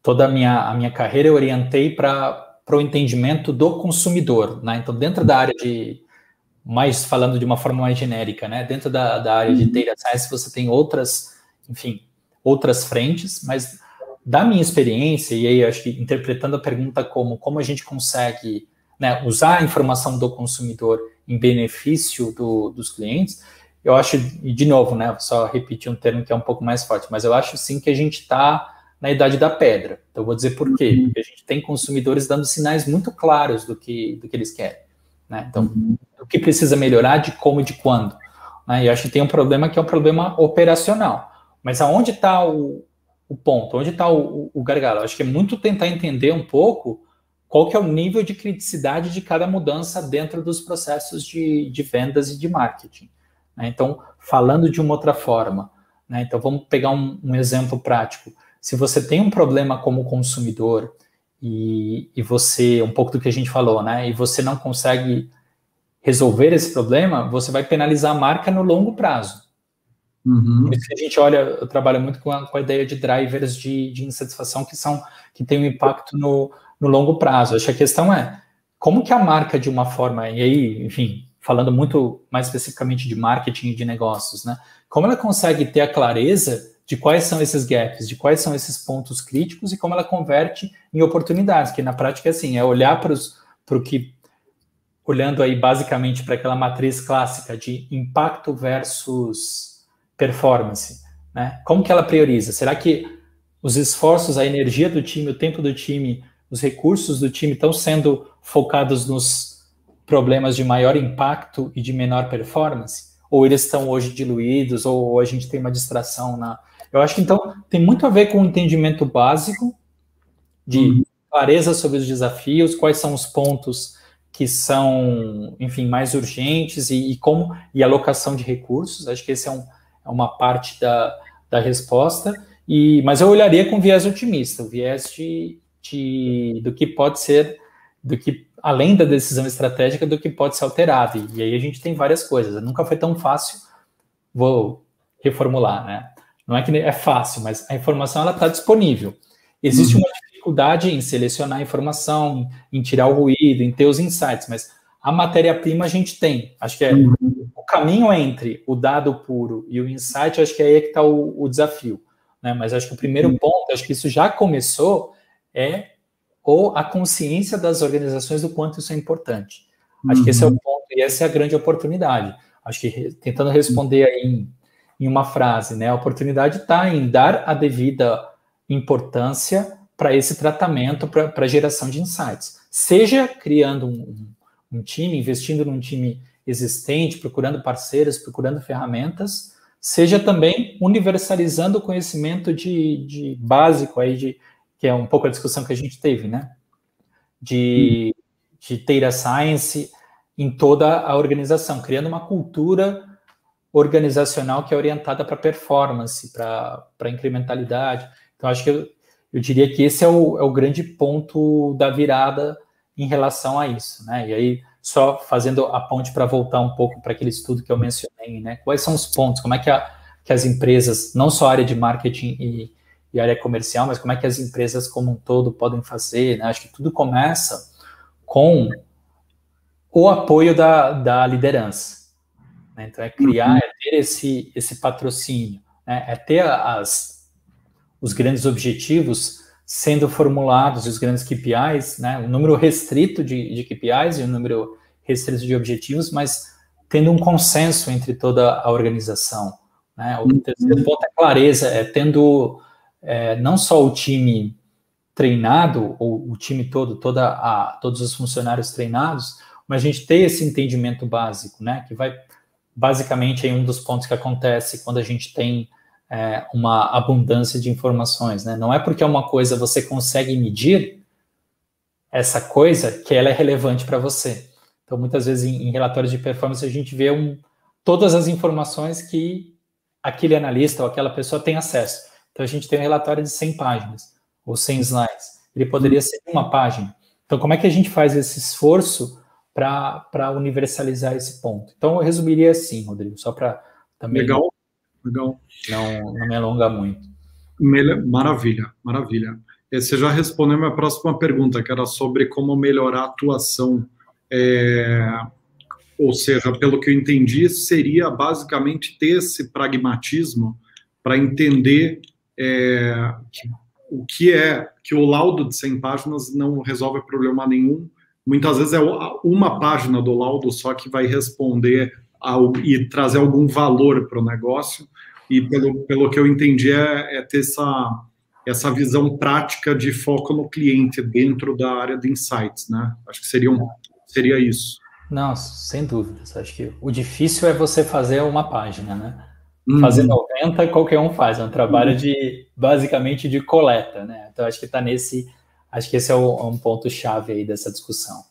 Speaker 2: Toda a minha carreira eu orientei para o entendimento do consumidor, né? Então, dentro da área mais falando de uma forma mais genérica, né? Dentro da área de data science, você tem outras frentes, mas da minha experiência, e aí acho que interpretando a pergunta como a gente consegue, né, usar a informação do consumidor em benefício dos clientes, eu acho, e de novo, né, só repetir um termo que é um pouco mais forte, mas eu acho sim que a gente está na idade da pedra. Então, eu vou dizer por quê. Porque a gente tem consumidores dando sinais muito claros do que eles querem, né? Então, o que precisa melhorar, de como e de quando. Né? E eu acho que tem um problema que é um problema operacional. Mas aonde está o ponto? Onde está o gargalo? Eu acho que é muito tentar entender um pouco qual que é o nível de criticidade de cada mudança dentro dos processos de vendas e de marketing. Né? Então, falando de uma outra forma, né? Então vamos pegar um exemplo prático. Se você tem um problema como consumidor e você, um pouco do que a gente falou, né? E você não consegue resolver esse problema, você vai penalizar a marca no longo prazo. Por isso que a gente olha, eu trabalho muito com a ideia de drivers de insatisfação que tem um impacto no longo prazo. Acho que a questão é como que a marca, de uma forma, e aí, enfim, falando muito mais especificamente de marketing e de negócios, né? Como ela consegue ter a clareza de quais são esses gaps, de quais são esses pontos críticos e como ela converte em oportunidades, que na prática é assim, é olhar para o que, olhando aí basicamente para aquela matriz clássica de impacto versus performance, né? Como que ela prioriza? Será que os esforços, a energia do time, o tempo do time, os recursos do time estão sendo focados nos problemas de maior impacto e de menor performance? Ou eles estão hoje diluídos, ou a gente tem uma distração na... Eu acho que, então, tem muito a ver com o entendimento básico de clareza sobre os desafios, quais são os pontos que são, enfim, mais urgentes e alocação de recursos. Acho que esse é uma parte da resposta. Mas eu olharia com viés otimista, o viés do que pode ser, do que, além da decisão estratégica, do que pode ser alterado. E aí a gente tem várias coisas. Nunca foi tão fácil, vou reformular, né? Não é que é fácil, mas a informação está disponível. Existe uma dificuldade em selecionar a informação, em tirar o ruído, em ter os insights, mas a matéria-prima a gente tem. Acho que o caminho entre o dado puro e o insight, acho que aí é que está o desafio. Né? Mas acho que o primeiro ponto, acho que isso já começou, a consciência das organizações do quanto isso é importante. Acho que esse é o ponto e essa é a grande oportunidade. Acho que tentando responder aí em uma frase, né? A oportunidade está em dar a devida importância para esse tratamento, para a geração de insights. Seja criando um time, investindo num time existente, procurando parceiros, procurando ferramentas, seja também universalizando o conhecimento de básico aí que é um pouco a discussão que a gente teve, né? De data science em toda a organização, criando uma cultura organizacional que é orientada para performance, para incrementalidade. Então, acho que eu diria que esse é o grande ponto da virada em relação a isso, né? E aí, só fazendo a ponte para voltar um pouco para aquele estudo que eu mencionei, né? Quais são os pontos, como é que as empresas, não só a área de marketing e área comercial, mas como é que as empresas como um todo podem fazer, né? Acho que tudo começa com o apoio da liderança, né? Então, é criar, é ter esse patrocínio, né? É ter os grandes objetivos sendo formulados, os grandes KPIs, né? Um número restrito de KPIs e um número restrito de objetivos, mas tendo um consenso entre toda a organização, né? O terceiro ponto é clareza, é tendo não só o time treinado, ou o time todo, todos os funcionários treinados, mas a gente ter esse entendimento básico, né? Que vai basicamente em um dos pontos que acontece quando a gente tem uma abundância de informações, né? Não é porque uma coisa você consegue medir essa coisa que ela é relevante para você. Então, muitas vezes em relatórios de performance a gente vê todas as informações que aquele analista ou aquela pessoa tem acesso. Então, a gente tem um relatório de 100 páginas ou 100 slides. Ele poderia ser uma página. Então, como é que a gente faz esse esforço para universalizar esse ponto? Então, eu resumiria assim, Rodrigo, só para também...
Speaker 1: Legal.
Speaker 2: Não me alongar muito.
Speaker 1: Maravilha. Você já respondeu minha próxima pergunta, que era sobre como melhorar a atuação. Ou seja, pelo que eu entendi, seria basicamente ter esse pragmatismo para entender o que é que o laudo de 100 páginas não resolve problema nenhum. Muitas vezes é uma página do laudo só que vai responder e trazer algum valor para o negócio. E pelo que eu entendi, é ter essa visão prática de foco no cliente dentro da área de insights, né? Acho que seria isso.
Speaker 2: Não, sem dúvidas. Acho que o difícil é você fazer uma página, né? Fazer 90, qualquer um faz. É um trabalho basicamente de coleta, né? Então, acho que acho que esse é um ponto-chave aí dessa discussão.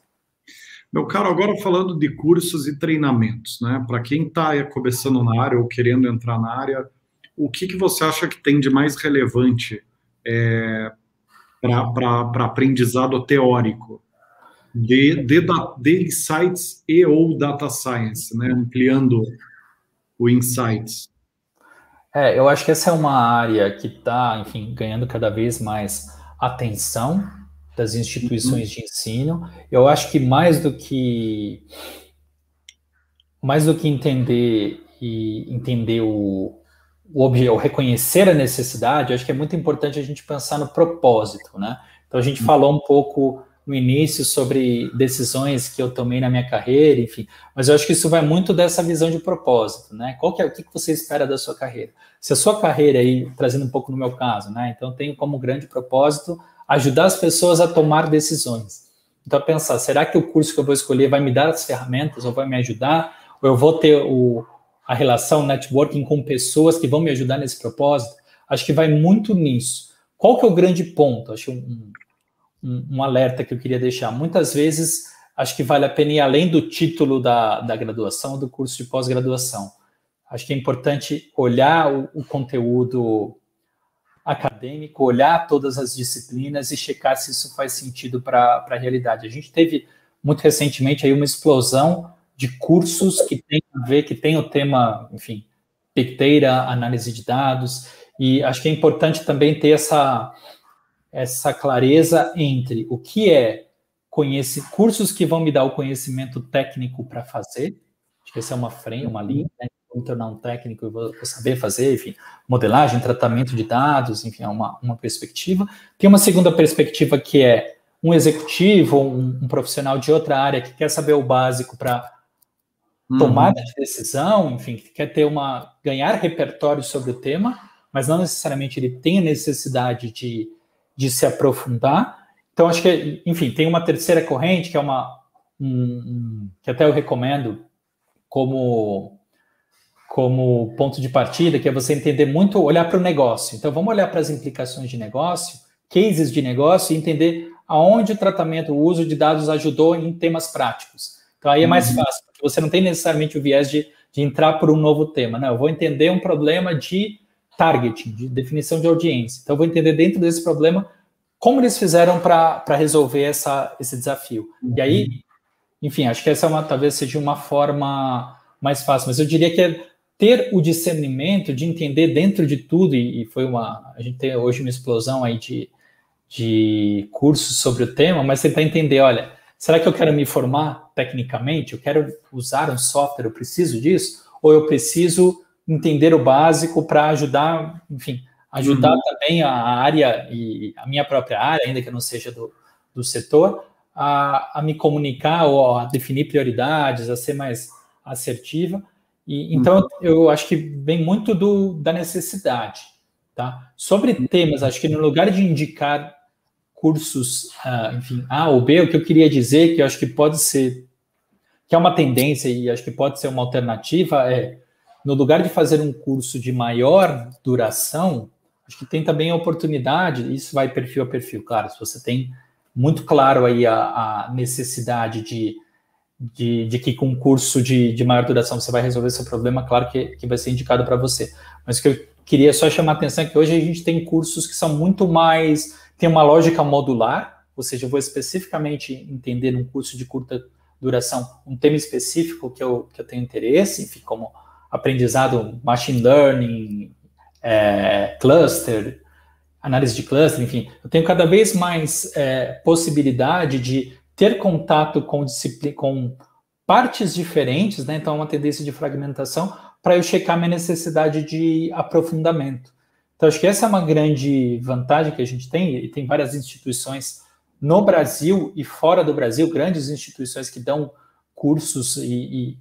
Speaker 1: Meu caro, agora falando de cursos e treinamentos, né? Para quem está começando na área ou querendo entrar na área, o que você acha que tem de mais relevante para aprendizado teórico de insights e ou data science, né? Ampliando o insights.
Speaker 2: Eu acho que essa é uma área que está, enfim, ganhando cada vez mais atenção das instituições de ensino. Eu acho que mais do que entender o reconhecer a necessidade, eu acho que é muito importante a gente pensar no propósito, né? Então, a gente falou um pouco no início sobre decisões que eu tomei na minha carreira, enfim, mas eu acho que isso vai muito dessa visão de propósito, né? O que você espera da sua carreira? Se a sua carreira aí, trazendo um pouco no meu caso, né? Então, eu tenho como grande propósito ajudar as pessoas a tomar decisões. Então, pensar, será que o curso que eu vou escolher vai me dar as ferramentas ou vai me ajudar? Ou eu vou ter a relação networking com pessoas que vão me ajudar nesse propósito? Acho que vai muito nisso. Qual que é o grande ponto? Acho um alerta que eu queria deixar. Muitas vezes, acho que vale a pena ir além do título da graduação, do curso de pós-graduação. Acho que é importante olhar o conteúdo acadêmico, olhar todas as disciplinas e checar se isso faz sentido para a realidade. A gente teve, muito recentemente, aí uma explosão de cursos que tem a ver, que tem o tema, enfim, Big Data, análise de dados, e acho que é importante também ter essa clareza entre o que é cursos que vão me dar o conhecimento técnico para fazer, acho que essa é uma linha, né? Vou me tornar um técnico e vou saber fazer, enfim, modelagem, tratamento de dados, enfim, é uma perspectiva. Tem uma segunda perspectiva que é um executivo ou um profissional de outra área que quer saber o básico para tomada de decisão, enfim, que quer ganhar repertório sobre o tema, mas não necessariamente ele tem a necessidade de se aprofundar. Então, acho que, enfim, tem uma terceira corrente, que é que até eu recomendo como ponto de partida, que é você entender muito, olhar para o negócio. Então, vamos olhar para as implicações de negócio, cases de negócio, e entender aonde o tratamento, o uso de dados ajudou em temas práticos. Então, aí é mais fácil, porque você não tem necessariamente o viés de entrar por um novo tema. Não, eu vou entender um problema de targeting, de definição de audiência. Então, eu vou entender dentro desse problema como eles fizeram para resolver esse desafio. E aí, enfim, acho que essa talvez seja uma forma mais fácil, mas eu diria que é ter o discernimento de entender dentro de tudo, e foi a gente tem hoje uma explosão aí de cursos sobre o tema, mas tentar entender, olha, será que eu quero me formar tecnicamente? Eu quero usar um software, eu preciso disso? Ou eu preciso entender o básico para ajudar, enfim, ajudar também a área e a minha própria área, ainda que eu não seja do setor, a me comunicar ou a definir prioridades, a ser mais assertiva. E, então, eu acho que vem muito da necessidade. Tá? Sobre temas, acho que no lugar de indicar cursos, enfim, A ou B, o que eu queria dizer, que eu acho que pode ser, que é uma tendência e acho que pode ser uma alternativa, no lugar de fazer um curso de maior duração, acho que tem também a oportunidade, isso vai perfil a perfil, claro, se você tem muito claro aí a necessidade de que com um curso de maior duração você vai resolver seu problema, claro que vai ser indicado para você. Mas o que eu queria só chamar a atenção é que hoje a gente tem cursos que são muito mais, tem uma lógica modular, ou seja, eu vou especificamente entender num curso de curta duração um tema específico que eu tenho interesse, enfim, como aprendizado, machine learning, cluster, análise de cluster, enfim, eu tenho cada vez mais possibilidade de ter contato com partes diferentes, né? Então, uma tendência de fragmentação para eu checar minha necessidade de aprofundamento. Então, acho que essa é uma grande vantagem que a gente tem, e tem várias instituições no Brasil e fora do Brasil, grandes instituições que dão cursos e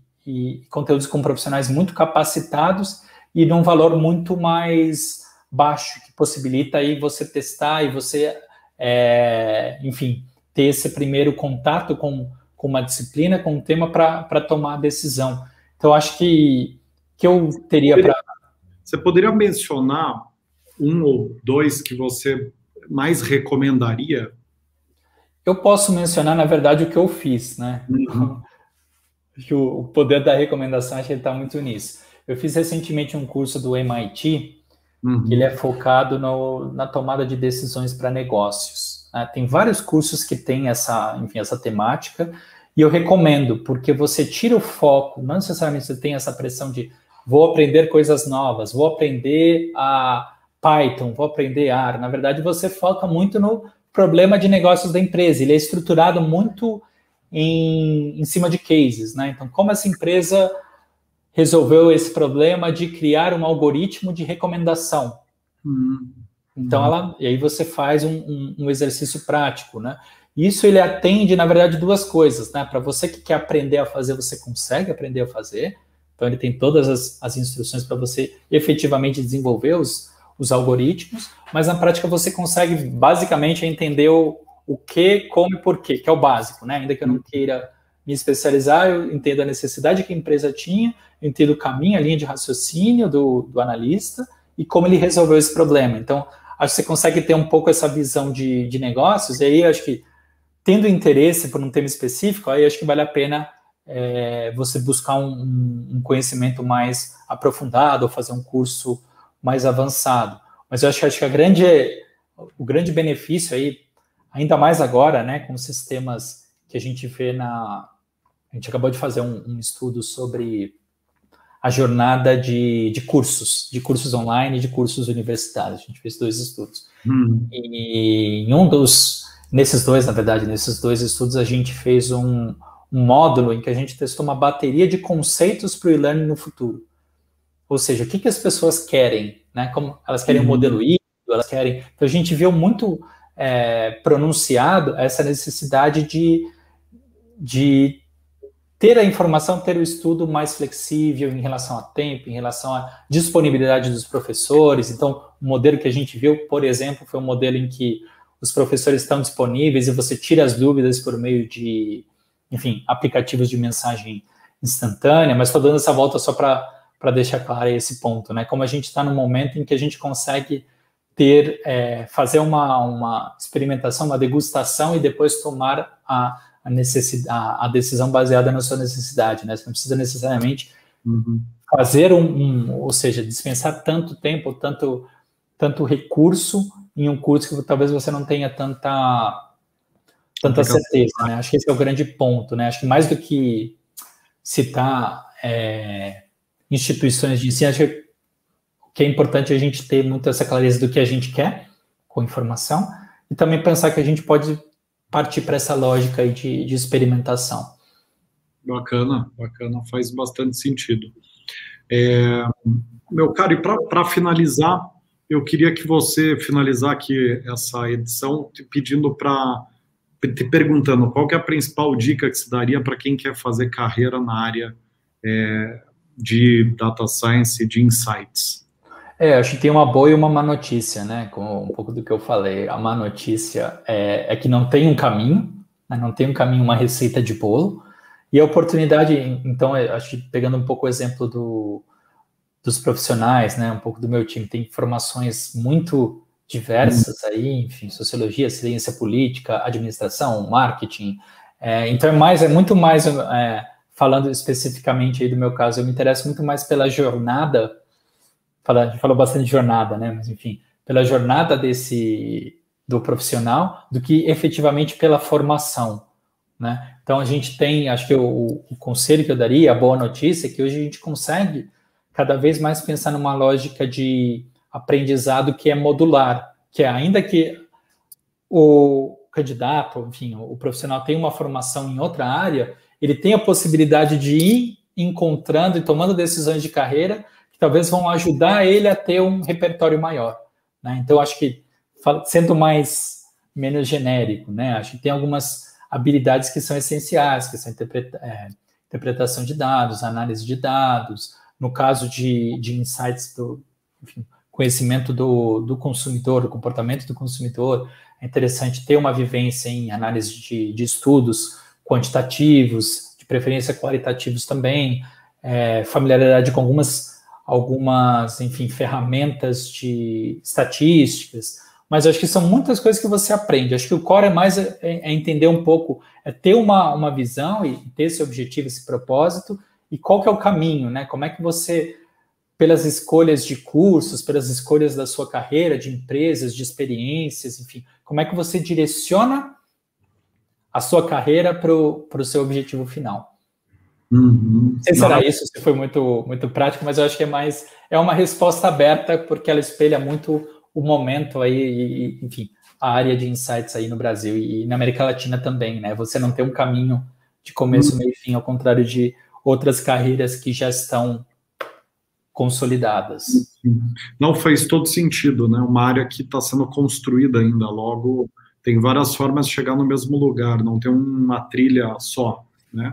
Speaker 2: conteúdos com profissionais muito capacitados e num valor muito mais baixo, que possibilita aí você testar e você, enfim, ter esse primeiro contato com uma disciplina, com um tema para tomar a decisão. Então, acho que eu teria para...
Speaker 1: Você poderia mencionar um ou dois que você mais recomendaria?
Speaker 2: Eu posso mencionar, na verdade, o que eu fiz, né? O poder da recomendação, acho que ele está muito nisso. Eu fiz recentemente um curso do MIT, que ele é focado na tomada de decisões para negócios. Tem vários cursos que têm essa temática, e eu recomendo, porque você tira o foco, não necessariamente você tem essa pressão de vou aprender coisas novas, vou aprender a Python, vou aprender R. Na verdade, você foca muito no problema de negócios da empresa. Ele é estruturado muito em cima de cases, né? Então, como essa empresa resolveu esse problema de criar um algoritmo de recomendação. Então, e aí você faz um exercício prático, né? Isso ele atende, na verdade, duas coisas, né? Para você que quer aprender a fazer, você consegue aprender a fazer. Então, ele tem todas as instruções para você efetivamente desenvolver os algoritmos, mas na prática você consegue basicamente entender o que, como e porquê, que é o básico, né? Ainda que eu não queira me especializar, eu entendo a necessidade que a empresa tinha, eu entendo o caminho, a linha de raciocínio do analista e como ele resolveu esse problema. Então, acho que você consegue ter um pouco essa visão de negócios, e aí acho que, tendo interesse por um tema específico, aí acho que vale a pena você buscar um conhecimento mais aprofundado ou fazer um curso mais avançado. Mas eu acho que o grande benefício aí, ainda mais agora, né, com sistemas que a gente vê a gente acabou de fazer um estudo sobre a jornada de cursos online e de cursos universitários. A gente fez 2 estudos. E nesses dois estudos, a gente fez um módulo em que a gente testou uma bateria de conceitos para o e-learning no futuro. Ou seja, o que as pessoas querem, né? Como elas querem um modelo híbrido, elas querem... Então, a gente viu muito pronunciado essa necessidade de ter a informação, ter o estudo mais flexível em relação a tempo, em relação à disponibilidade dos professores. Então, o modelo que a gente viu, por exemplo, foi um modelo em que os professores estão disponíveis e você tira as dúvidas por meio de, enfim, aplicativos de mensagem instantânea, mas estou dando essa volta só para deixar claro esse ponto, né? Como a gente está no momento em que a gente consegue fazer uma experimentação, uma degustação e depois tomar a decisão baseada na sua necessidade, né? Você não precisa necessariamente fazer ou seja, dispensar tanto tempo, tanto recurso em um curso que talvez você não tenha tanta certeza, né? Acho que esse é o grande ponto, né? Acho que mais do que citar instituições de ensino, acho que o que é importante é a gente ter muito essa clareza do que a gente quer com informação e também pensar que a gente pode partir para essa lógica aí de experimentação.
Speaker 1: Bacana, faz bastante sentido. Meu caro, e para finalizar, eu queria que você finalizar aqui essa edição te perguntando qual que é a principal dica que se daria para quem quer fazer carreira na área de Data Science e de Insights.
Speaker 2: Acho que tem uma boa e uma má notícia, né? Com um pouco do que eu falei. A má notícia é que não tem um caminho, né? Não tem um caminho, uma receita de bolo. E a oportunidade, então, acho que pegando um pouco o exemplo dos profissionais, né? Um pouco do meu time, tem formações muito diversas aí, enfim, sociologia, ciência política, administração, marketing. Então, é muito mais, falando especificamente aí do meu caso, eu me interesso muito mais pela jornada. A gente falou bastante de jornada, né? Mas, enfim, pela jornada do profissional do que efetivamente pela formação, né? Então, a gente tem, acho que o conselho que eu daria, a boa notícia, é que hoje a gente consegue cada vez mais pensar numa lógica de aprendizado que é modular, que é ainda que o candidato, enfim, o profissional tem uma formação em outra área, ele tem a possibilidade de ir encontrando e tomando decisões de carreira talvez vão ajudar ele a ter um repertório maior, né? Então, acho que, sendo menos genérico, né? Acho que tem algumas habilidades que são essenciais, que são interpretação de dados, análise de dados, no caso de insights, enfim, conhecimento do consumidor, do comportamento do consumidor, é interessante ter uma vivência em análise de estudos quantitativos, de preferência qualitativos também, familiaridade com algumas, enfim, ferramentas de estatísticas, mas acho que são muitas coisas que você aprende. Acho que o core é mais entender um pouco, ter uma visão e ter esse objetivo, esse propósito, e qual que é o caminho, né? Como é que você, pelas escolhas de cursos, pelas escolhas da sua carreira, de empresas, de experiências, enfim, como é que você direciona a sua carreira para o seu objetivo final. Não sei se era isso, se foi muito, muito prático, mas eu acho que é uma resposta aberta, porque ela espelha muito o momento aí, enfim, a área de insights aí no Brasil e na América Latina também, né? Você não tem um caminho de começo, meio e fim, ao contrário de outras carreiras que já estão consolidadas.
Speaker 1: Não, faz todo sentido, né? Uma área que está sendo construída ainda, logo tem várias formas de chegar no mesmo lugar, não tem uma trilha só, né?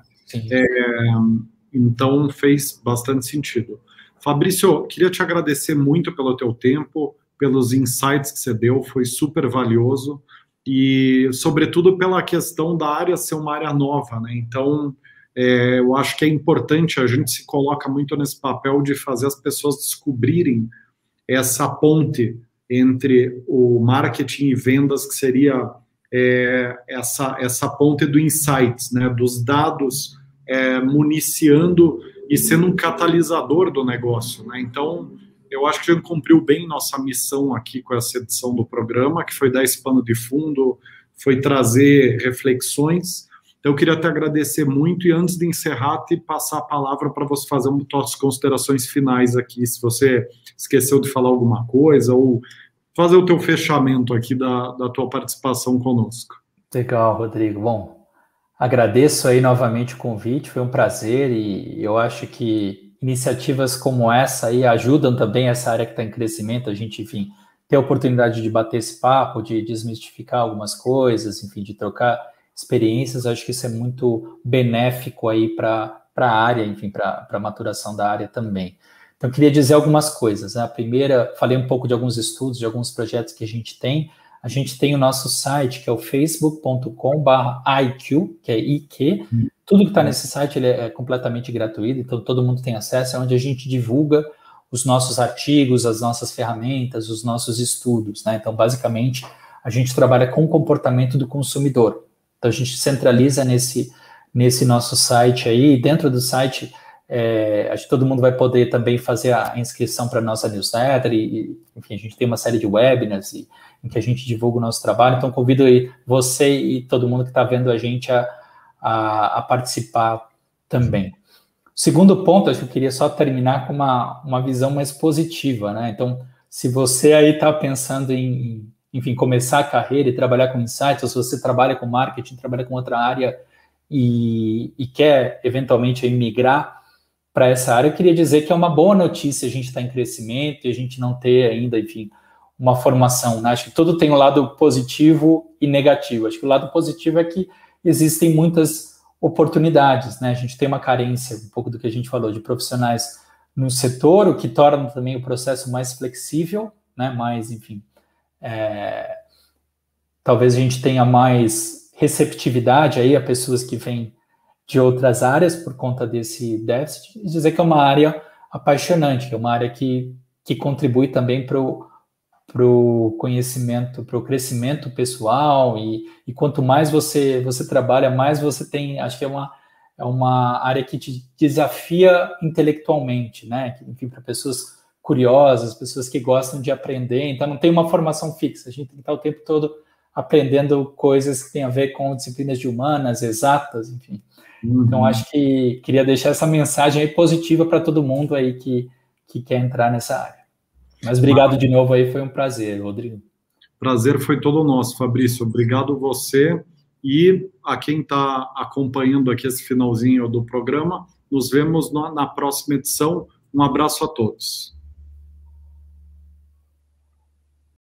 Speaker 1: Então fez bastante sentido. Fabrício, queria te agradecer muito pelo teu tempo, pelos insights que você deu, foi super valioso e sobretudo pela questão da área ser uma área nova, né? Então eu acho que é importante, a gente se coloca muito nesse papel de fazer as pessoas descobrirem essa ponte entre o marketing e vendas, que seria essa ponte do insights, né? Dos dados municiando e sendo um catalisador do negócio, né? Então, eu acho que a gente cumpriu bem nossa missão aqui com essa edição do programa, que foi dar esse pano de fundo, foi trazer reflexões. Então, eu queria te agradecer muito e, antes de encerrar, te passar a palavra para você fazer suas considerações finais aqui, se você esqueceu de falar alguma coisa ou fazer o teu fechamento aqui da tua participação conosco.
Speaker 2: Legal, Rodrigo. Bom, agradeço aí novamente o convite, foi um prazer e eu acho que iniciativas como essa aí ajudam também essa área que está em crescimento, a gente, enfim, ter a oportunidade de bater esse papo, de desmistificar algumas coisas, enfim, de trocar experiências, acho que isso é muito benéfico aí para a área, enfim, para a maturação da área também. Então, eu queria dizer algumas coisas, né? A primeira, falei um pouco de alguns estudos, de alguns projetos que a gente tem. A gente tem o nosso site, que é o facebook.com/IQ, que é IQ. Tudo que está nesse site ele é completamente gratuito, então todo mundo tem acesso, é onde a gente divulga os nossos artigos, as nossas ferramentas, os nossos estudos, né? Então, basicamente, a gente trabalha com o comportamento do consumidor. Então, a gente centraliza nesse nosso site aí, dentro do site Acho que todo mundo vai poder também fazer a inscrição para a nossa newsletter enfim, a gente tem uma série de webinars em que a gente divulga o nosso trabalho, então convido aí você e todo mundo que está vendo a gente a participar também. Segundo ponto, acho que eu queria só terminar com uma visão mais positiva, né? Então, se você aí está pensando em, enfim, começar a carreira e trabalhar com insights, ou se você trabalha com marketing, trabalha com outra área e quer eventualmente aí migrar para essa área, eu queria dizer que é uma boa notícia a gente estar em crescimento e a gente não ter ainda, enfim, uma formação, né? Acho que tudo tem um lado positivo e negativo. Acho que o lado positivo é que existem muitas oportunidades, né? A gente tem uma carência, um pouco do que a gente falou, de profissionais no setor, o que torna também o processo mais flexível, né? Mais, enfim, talvez a gente tenha mais receptividade aí a pessoas que vêm de outras áreas por conta desse déficit, e dizer que é uma área apaixonante, que é uma área que contribui também para o conhecimento, para o crescimento pessoal, e quanto mais você trabalha, mais você tem, acho que é uma área que te desafia intelectualmente, né? Enfim, para pessoas curiosas, pessoas que gostam de aprender, então não tem uma formação fixa, a gente tem que estar o tempo todo aprendendo coisas que têm a ver com disciplinas de humanas, exatas, enfim. Então, acho que queria deixar essa mensagem aí positiva para todo mundo aí que quer entrar nessa área. Mas obrigado de novo aí, foi um prazer, Rodrigo.
Speaker 1: Prazer foi todo nosso, Fabrício. Obrigado você e a quem está acompanhando aqui esse finalzinho do programa. Nos vemos na próxima edição. Um abraço a todos.